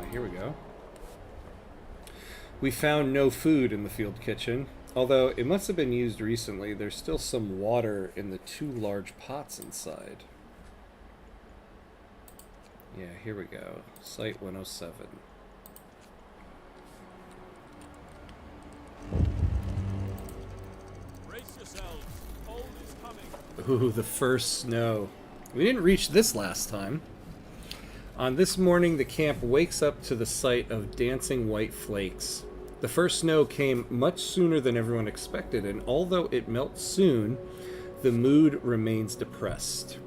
Here we go. We found no food in the field kitchen. Although it must have been used recently, there's still some water in the 2 large pots inside. Yeah, here we go. Site 107. Brace yourselves. Cold is coming. Ooh, the first snow. We didn't reach this last time. On this morning, the camp wakes up to the sight of dancing white flakes. The first snow came much sooner than everyone expected, and although it melts soon, the mood remains depressed.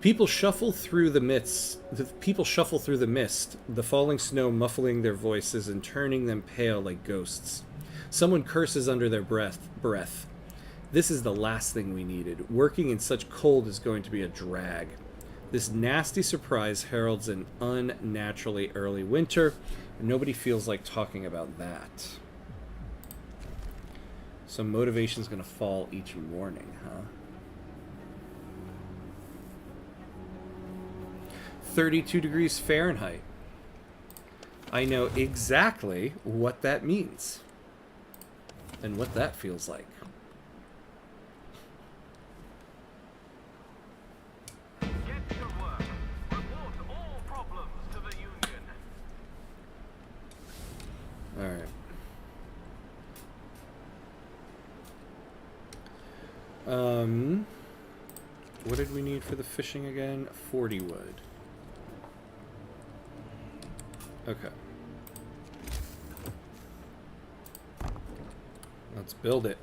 People shuffle through the mist, the falling snow muffling their voices and turning them pale like ghosts. Someone curses under their breath. This is the last thing we needed. Working in such cold is going to be a drag. This nasty surprise heralds an unnaturally early winter, and nobody feels like talking about that. So motivation's going to fall each morning, huh? 32 degrees Fahrenheit. I know exactly what that means and what that feels like. Get to work. Report all problems to the Union. All right. What did we need for the fishing again? 40 wood. Okay. Let's build it.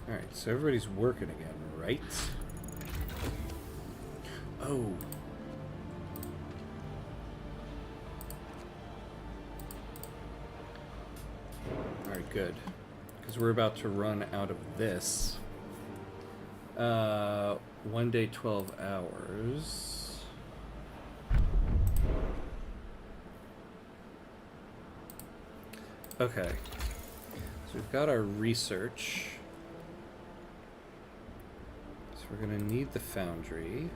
Alright, so everybody's working again, right? Oh. Alright, good. Because we're about to run out of this. 1 day, 12 hours. Okay. So we've got our research. So we're going to need the foundry.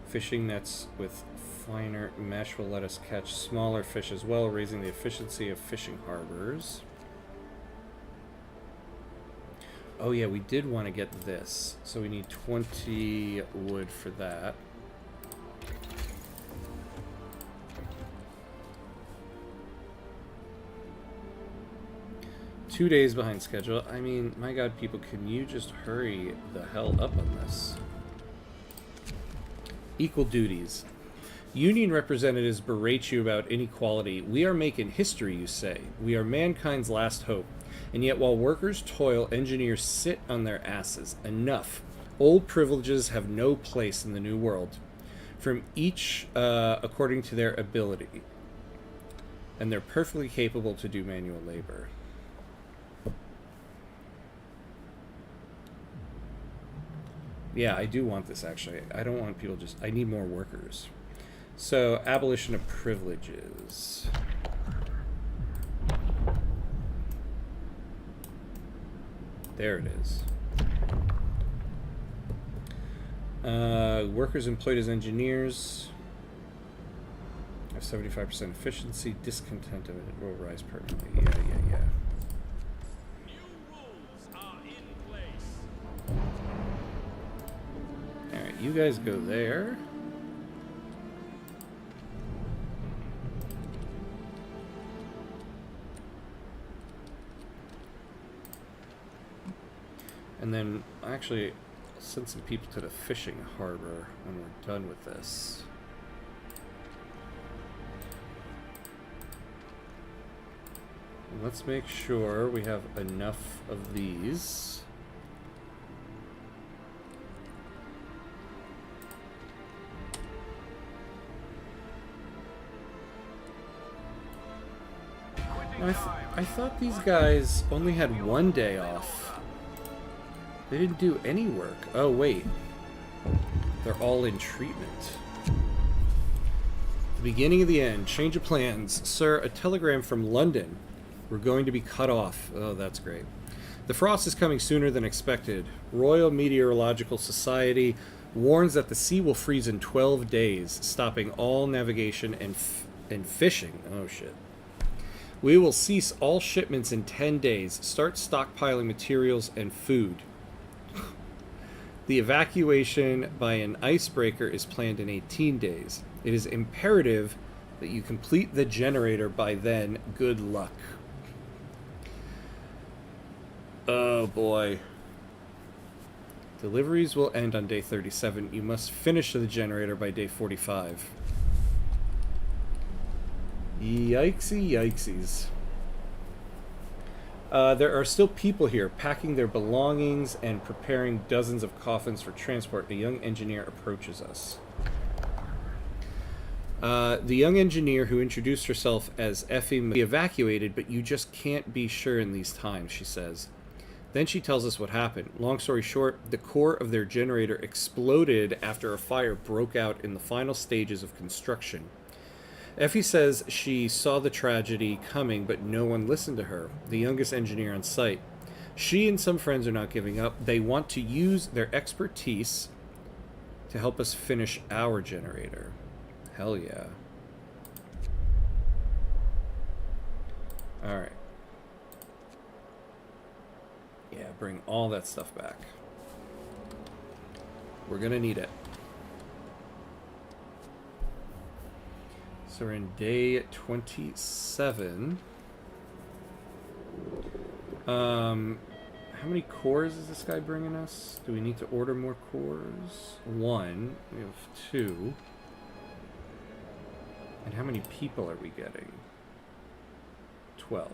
Fishing nets with finer mesh will let us catch smaller fish as well, raising the efficiency of fishing harbors. Oh yeah, we did want to get this. So we need 20 wood for that. Two days behind schedule. I mean, my god, people, can you just hurry the hell up on this? Equal duties. Union representatives berate you about inequality. We are making history, you say. We are mankind's last hope. And yet while workers toil, engineers sit on their asses. Enough. Old privileges have no place in the new world. From each according to their ability. And they're perfectly capable to do manual labor. Yeah, I do want this, actually. I don't want people just... I need more workers. So, abolition of privileges. There it is. Workers employed as engineers have 75% efficiency. Discontent of it will rise permanently. Yeah. New rules are in place. Alright, you guys go there. And then, actually, I'll send some people to the fishing harbor when we're done with this. And let's make sure we have enough of these. I thought these guys only had 1 day off. They didn't do any work. Oh, wait. They're all in treatment. The beginning of the end. Change of plans. Sir, a telegram from London. We're going to be cut off. Oh, that's great. The frost is coming sooner than expected. Royal Meteorological Society warns that the sea will freeze in 12 days, stopping all navigation and fishing. Oh, shit. We will cease all shipments in 10 days. Start stockpiling materials and food. The evacuation by an icebreaker is planned in 18 days. It is imperative that you complete the generator by then. Good luck. Oh boy. Deliveries will end on day 37. You must finish the generator by day 45. Yikesy yikesies. There are still people here packing their belongings and preparing dozens of coffins for transport. A young engineer approaches us. The young engineer who introduced herself as Effie may be evacuated, but you just can't be sure in these times, she says. Then she tells us what happened. Long story short, the core of their generator exploded after a fire broke out in the final stages of construction. Effie says she saw the tragedy coming, but no one listened to her, the youngest engineer on site. She and some friends are not giving up. They want to use their expertise to help us finish our generator. Hell yeah. Alright. Yeah, bring all that stuff back. We're gonna need it. So we're in day 27. How many cores is this guy bringing us? Do we need to order more cores? 1. We have 2. And how many people are we getting? 12.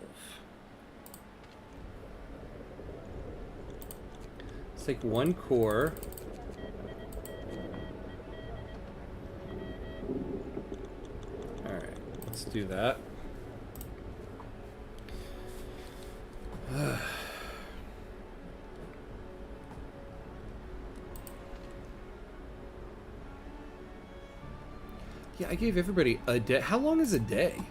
Let's take 1 core. Alright, let's do that. Yeah, I gave everybody a day. How long is a day?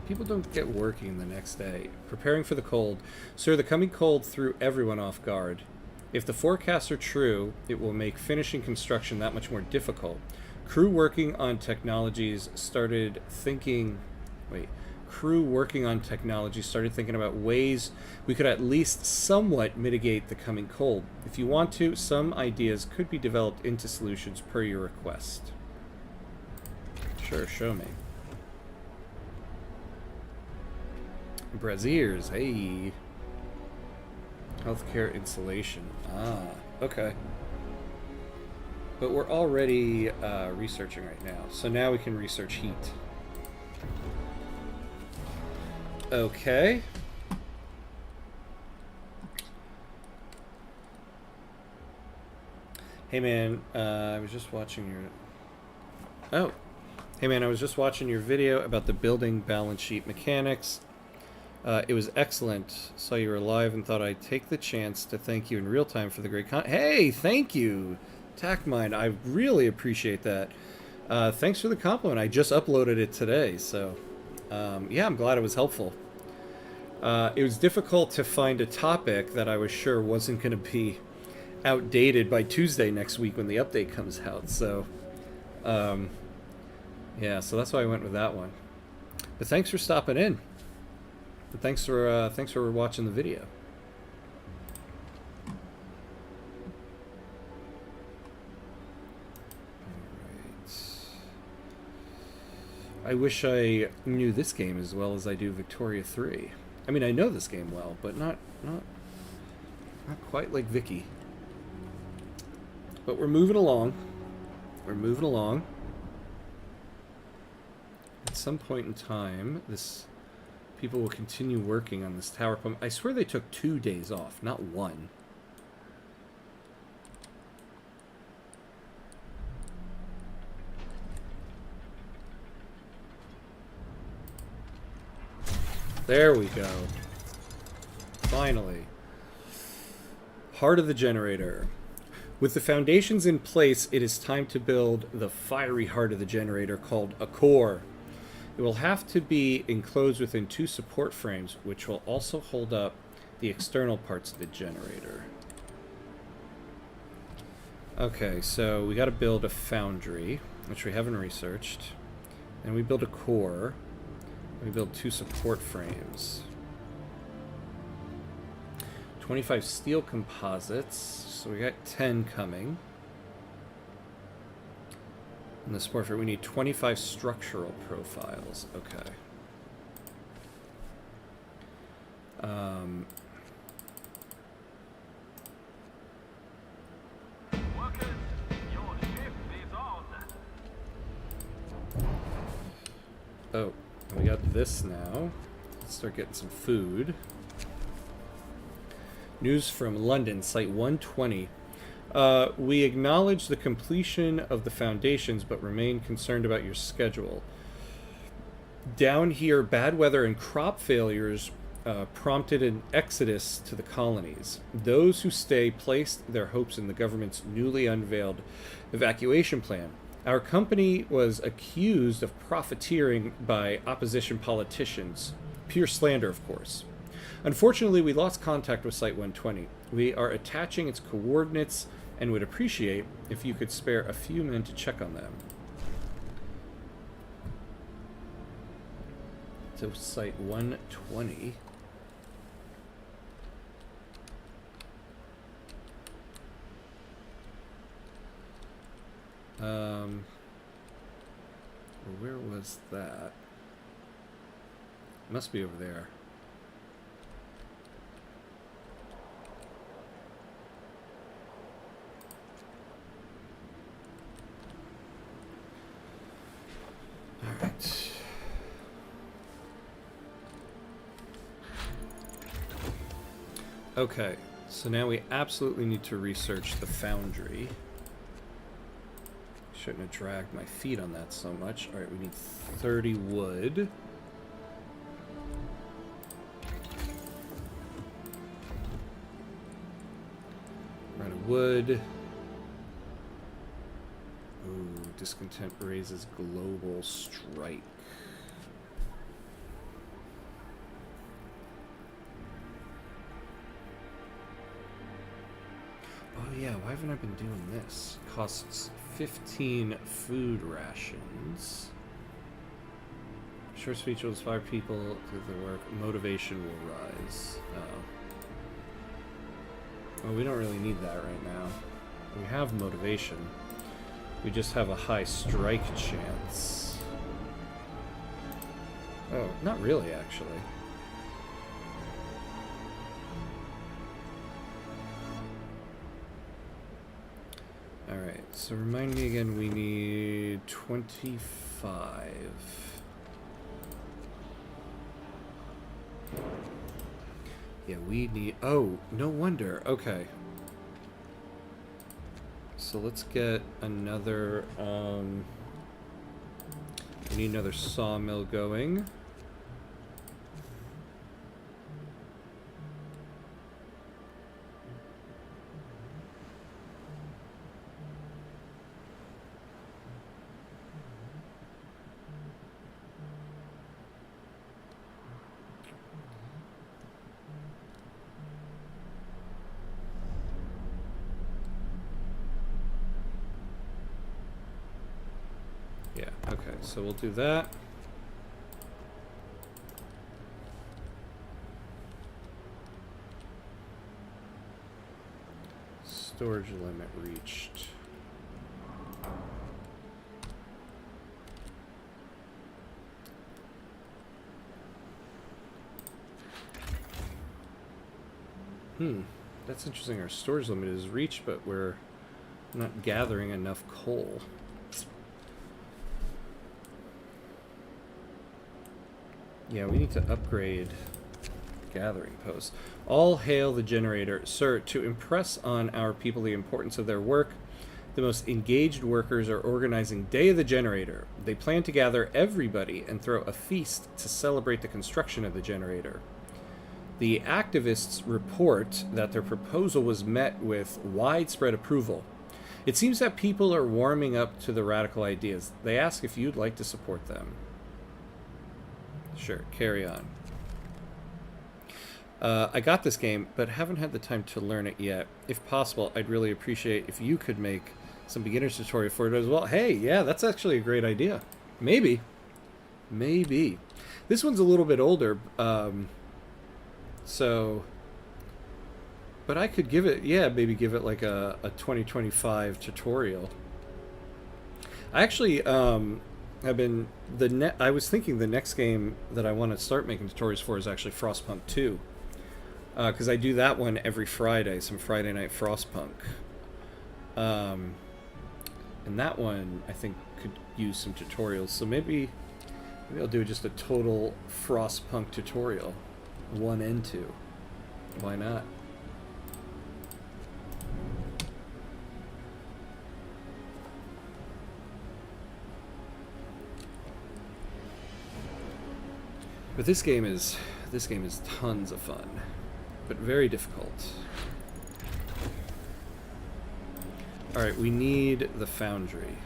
People don't get working the next day. Preparing for the cold. Sir, the coming cold threw everyone off guard. If the forecasts are true, it will make finishing construction that much more difficult. Crew working on technology started thinking about ways we could at least somewhat mitigate the coming cold. If you want to, some ideas could be developed into solutions per your request. Sure, show me. Braziers, hey. Healthcare insulation. Ah, okay. But we're already researching right now, so now we can research heat. Okay. Hey man, I was just watching your... Oh. Hey man, I was just watching your video about the building balance sheet mechanics. It was excellent. Saw you were live and thought I'd take the chance to thank you in real time for the great Hey, thank you, TacMine. I really appreciate that. Thanks for the compliment. I just uploaded it today, so... yeah, I'm glad it was helpful. It was difficult to find a topic that I was sure wasn't going to be outdated by Tuesday next week when the update comes out. So, yeah, so that's why I went with that one. But thanks for stopping in. But thanks for watching the video. I wish I knew this game as well as I do Victoria 3. I mean, I know this game well, but not quite like Vicky. But we're moving along. We're moving along. At some point in time, people will continue working on this tower pump. I swear they took 2 days off, not 1. There we go. Finally. Heart of the generator. With the foundations in place, it is time to build the fiery heart of the generator called a core. It will have to be enclosed within 2 support frames, which will also hold up the external parts of the generator. Okay, so we got to build a foundry, which we haven't researched. And we build a core. We build 2 support frames. 25 steel composites, so we got 10 coming. And the support frame, we need 25 structural profiles. Okay. Workers, your shift is on. Oh, we got this now. Let's start getting some food. News from London, Site 120. We acknowledge the completion of the foundations, but remain concerned about your schedule. Down here, bad weather and crop failures prompted an exodus to the colonies. Those who stay placed their hopes in the government's newly unveiled evacuation plan. Our company was accused of profiteering by opposition politicians. Pure slander, of course. Unfortunately, we lost contact with Site 120. We are attaching its coordinates and would appreciate if you could spare a few men to check on them. So Site 120. Where was that? It must be over there. All right. Okay, so now we absolutely need to research the foundry. Shouldn't have dragged my feet on that so much. All right, we need 30 wood. Run of wood. Ooh, discontent raises global strike. Oh yeah, why haven't I been doing this? Costs 15 food rations. Short speech will inspire people to their work. Motivation will rise. Oh, we don't really need that right now. We have motivation. We just have a high strike chance. Oh, not really, actually. Alright, so remind me again, we need 25. Yeah, we need... Oh, no wonder. Okay. So let's get another... we need another sawmill going. Yeah, okay, so we'll do that. Storage limit reached. That's interesting. Our storage limit is reached, but we're not gathering enough coal. Yeah, we need to upgrade gathering posts. All hail the generator. Sir, to impress on our people the importance of their work, the most engaged workers are organizing Day of the Generator. They plan to gather everybody and throw a feast to celebrate the construction of the generator. The activists report that their proposal was met with widespread approval. It seems that people are warming up to the radical ideas. They ask if you'd like to support them. Sure, carry on. I got this game, but haven't had the time to learn it yet. If possible, I'd really appreciate if you could make some beginner's tutorial for it as well. Hey, yeah, that's actually a great idea. Maybe. Maybe. This one's a little bit older, so... But I could give it, yeah, maybe give it like a 2025 tutorial. I actually, I've been I was thinking the next game that I want to start making tutorials for is actually Frostpunk 2, because I do that one every Friday, some Friday night Frostpunk, and that one I think could use some tutorials. So maybe I'll do just a total Frostpunk tutorial, 1 and 2. Why not? But this game is tons of fun, but very difficult. All right, we need the foundry.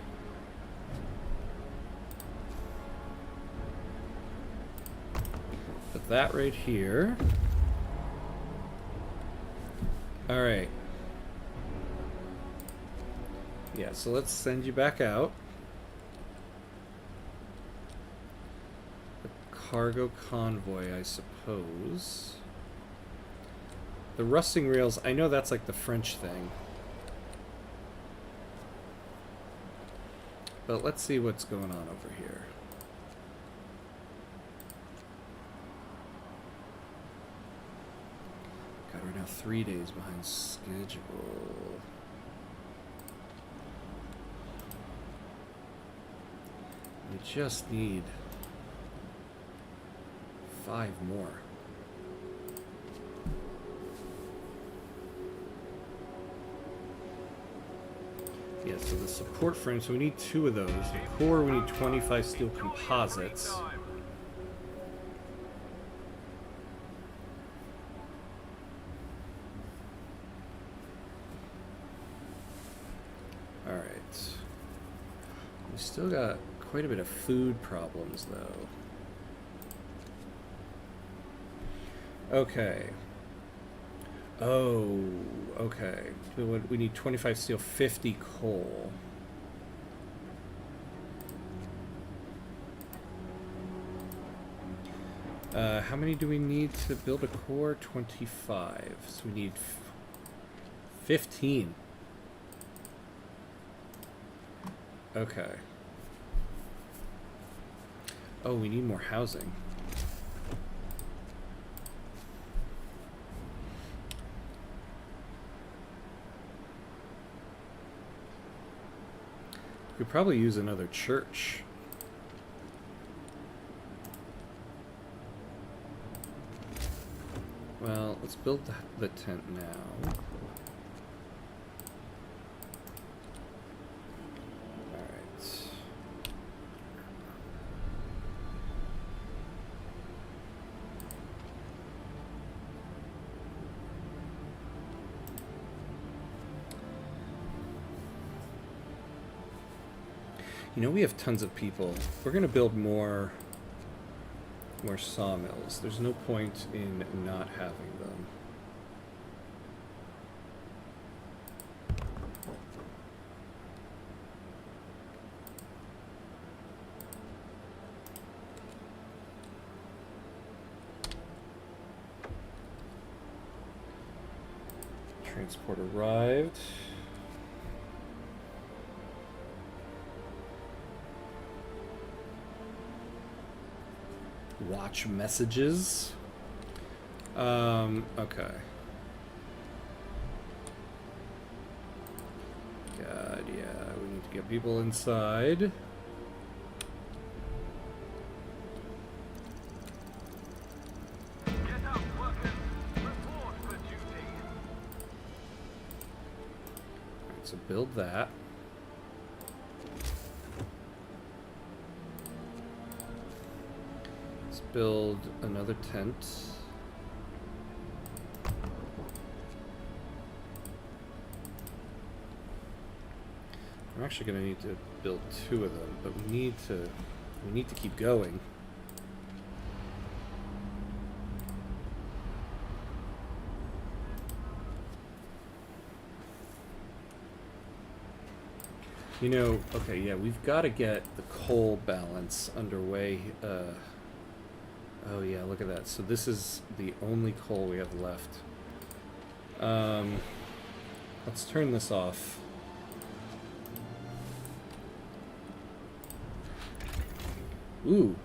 Put that right here. All right. Yeah, so let's send you back out. The cargo convoy, I suppose. The rusting rails, I know that's like the French thing. But let's see what's going on over here. God, we're now 3 days behind schedule. We just need 5 more. Yeah, so the support frame, so we need 2 of those. The core, we need 25 steel composites. Alright. We still got quite a bit of food problems, though. Okay. Oh, okay. We need 25 steel, 50 coal. How many do we need to build a core? 25. So we need 15. Okay. Oh, we need more housing. We could probably use another church. Well, let's build the tent now. Alright. You know, we have tons of people. We're going to build more sawmills. There's no point in not having them. Transport arrived. Watch messages. Okay. God, yeah, we need to get people inside. Get up, workers. Report for duty. Alright, so build that. Build another tent. I'm actually going to need to build 2 of them, but we need to keep going. You know, okay, yeah, we've got to get the coal balance underway. Oh yeah, look at that. So this is the only coal we have left. Let's turn this off. Ooh.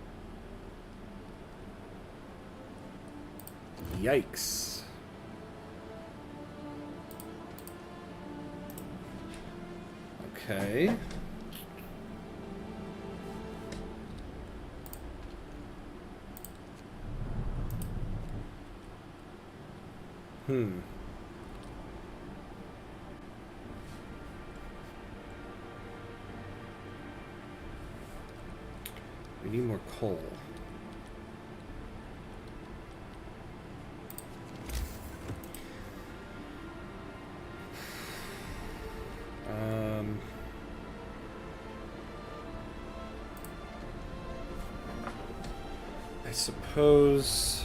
Yikes. Okay. We need more coal. I suppose...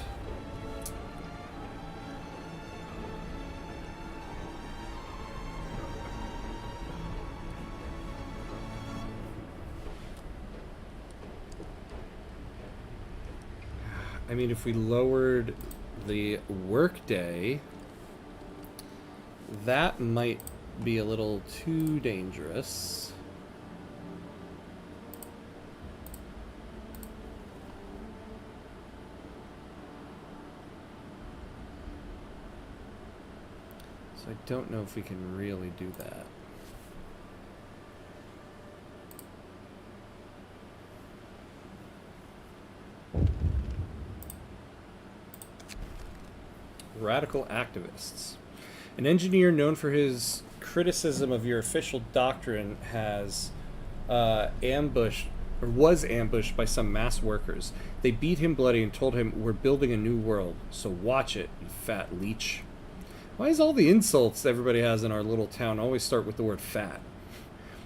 I mean, if we lowered the workday, that might be a little too dangerous. So I don't know if we can really do that. Radical activists. An engineer known for his criticism of your official doctrine has was ambushed by some mass workers. They beat him bloody and told him, "We're building a new world, so watch it, you fat leech." Why is all the insults everybody has in our little town always start with the word fat?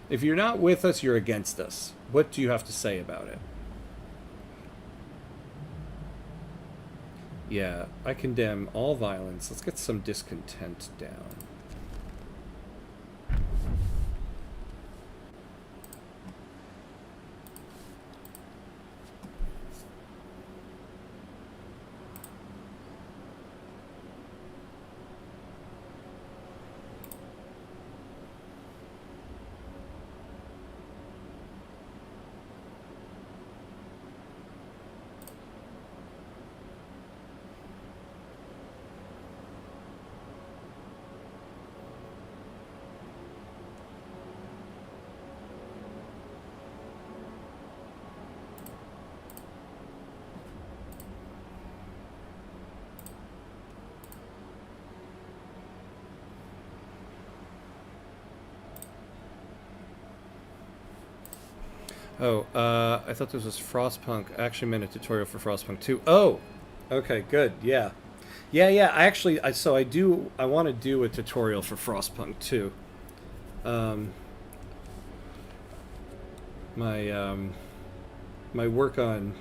If you're not with us, you're against us. What do you have to say about it? Yeah, I condemn all violence. Let's get some discontent down. Oh, I thought this was Frostpunk. I actually meant a tutorial for Frostpunk 2. Oh! Okay, good, yeah. Yeah, I want to do a tutorial for Frostpunk 2. My work on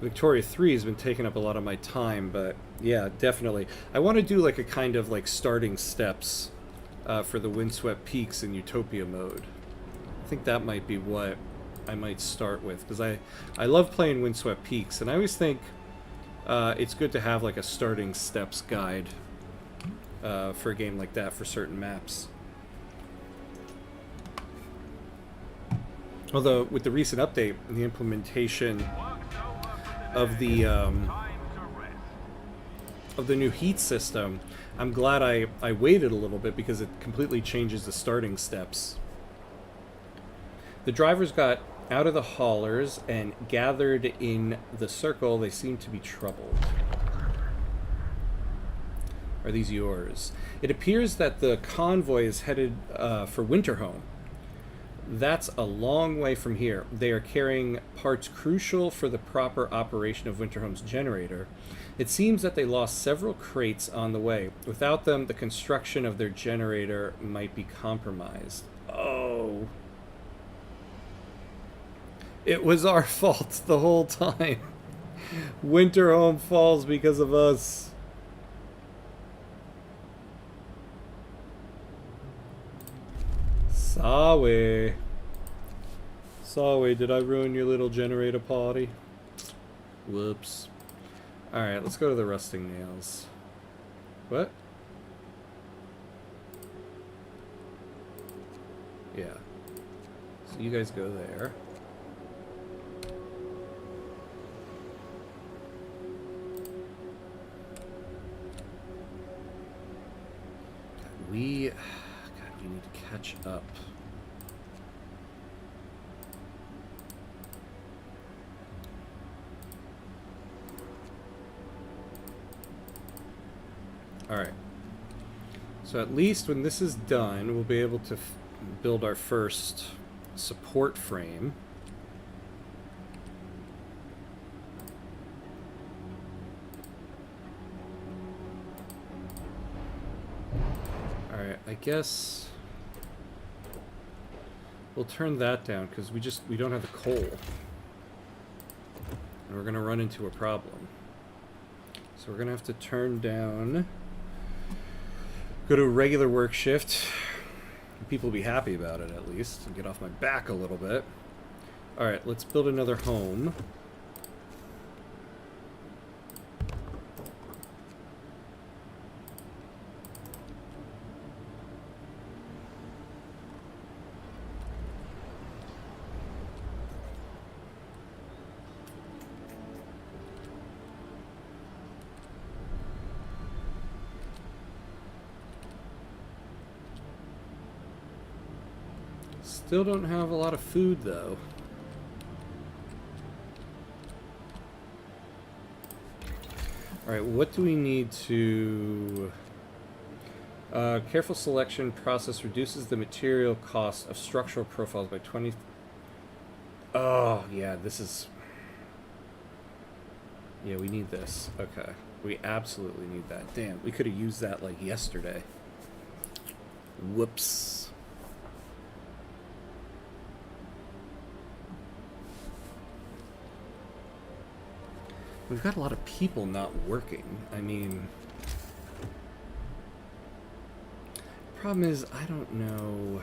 Victoria 3 has been taking up a lot of my time, but yeah, definitely. I want to do like a kind of like starting steps for the Windswept Peaks in Utopia mode. I think that might be what I might start with, because I love playing Windswept Peaks, and I always think it's good to have like a starting steps guide for a game like that for certain maps. Although with the recent update, the implementation of the new heat system, I'm glad I waited a little bit, because it completely changes the starting steps. The drivers got out of the haulers and gathered in the circle. They seem to be troubled. Are these yours? It appears that the convoy is headed for Winterhome. That's a long way from here. They are carrying parts crucial for the proper operation of Winterhome's generator. It seems that they lost several crates on the way. Without them, the construction of their generator might be compromised. Oh. It was our fault the whole time. Winterhome falls because of us. Sorry. Sorry, did I ruin your little generator party? Whoops. Alright, let's go to the rusting nails. What? Yeah. So you guys go there. God, we need to catch up. Alright. So at least when this is done, we'll be able to build our first support frame. Alright, I guess we'll turn that down because we don't have the coal. and we're going to run into a problem. So we're going to have to turn down, go to a regular work shift. People will be happy about it, at least, and get off my back a little bit. Alright, let's build another home. Still don't have a lot of food, though. Alright, what do we need to... careful selection process reduces the material cost of structural profiles by 20... Oh, yeah, this is... Yeah, we need this. Okay. We absolutely need that. Damn, we could have used that, like, yesterday. Whoops. We've got a lot of people not working. I mean... Problem is, I don't know...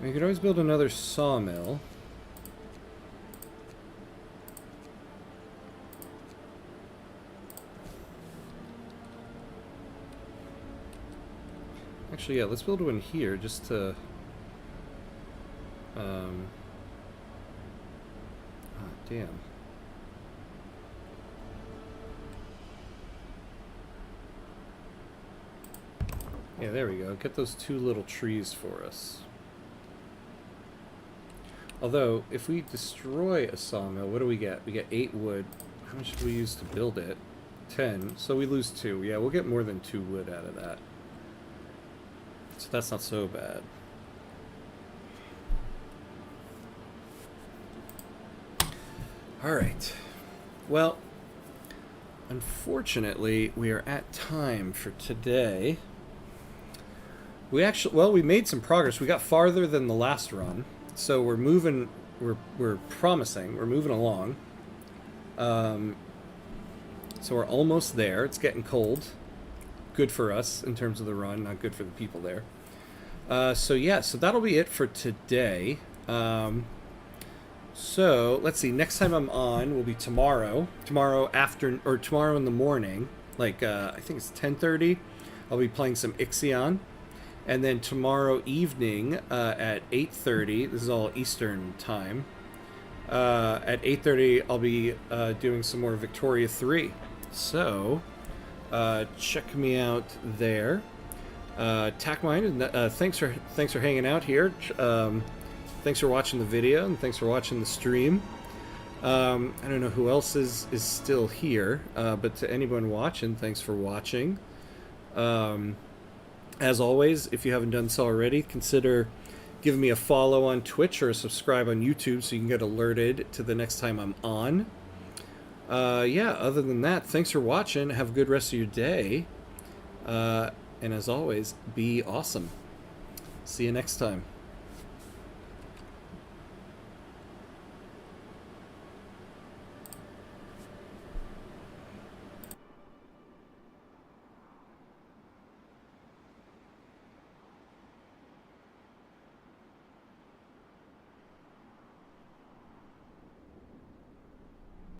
We could always build another sawmill. Actually, yeah, let's build one here just to... Oh, damn. Yeah, there we go. Get those two little trees for us. Although, if we destroy a sawmill, what do we get? We get 8 wood. How much do we use to build it? 10. So we lose 2. Yeah, we'll get more than 2 wood out of that. So that's not so bad. Alright. Well, unfortunately, we are at time for today. We actually, well, we made some progress. We got farther than the last run. So we're moving, we're promising, we're moving along. So we're almost there. It's getting cold. Good for us in terms of the run, not good for the people there. So yeah, so that'll be it for today. So let's see, next time I'm on will be tomorrow. Tomorrow after, or tomorrow in the morning, like I think it's 10:30. I'll be playing some Ixion. And then tomorrow evening at 8:30, this is all Eastern time, at 8:30 I'll be doing some more Victoria 3. So, check me out there. TackMine, thanks for hanging out here. Thanks for watching the video, and thanks for watching the stream. I don't know who else is still here, but to anyone watching, thanks for watching. As always, if you haven't done so already, consider giving me a follow on Twitch or a subscribe on YouTube so you can get alerted to the next time I'm on. Yeah, other than that, thanks for watching. Have a good rest of your day. And as always, be awesome. See you next time.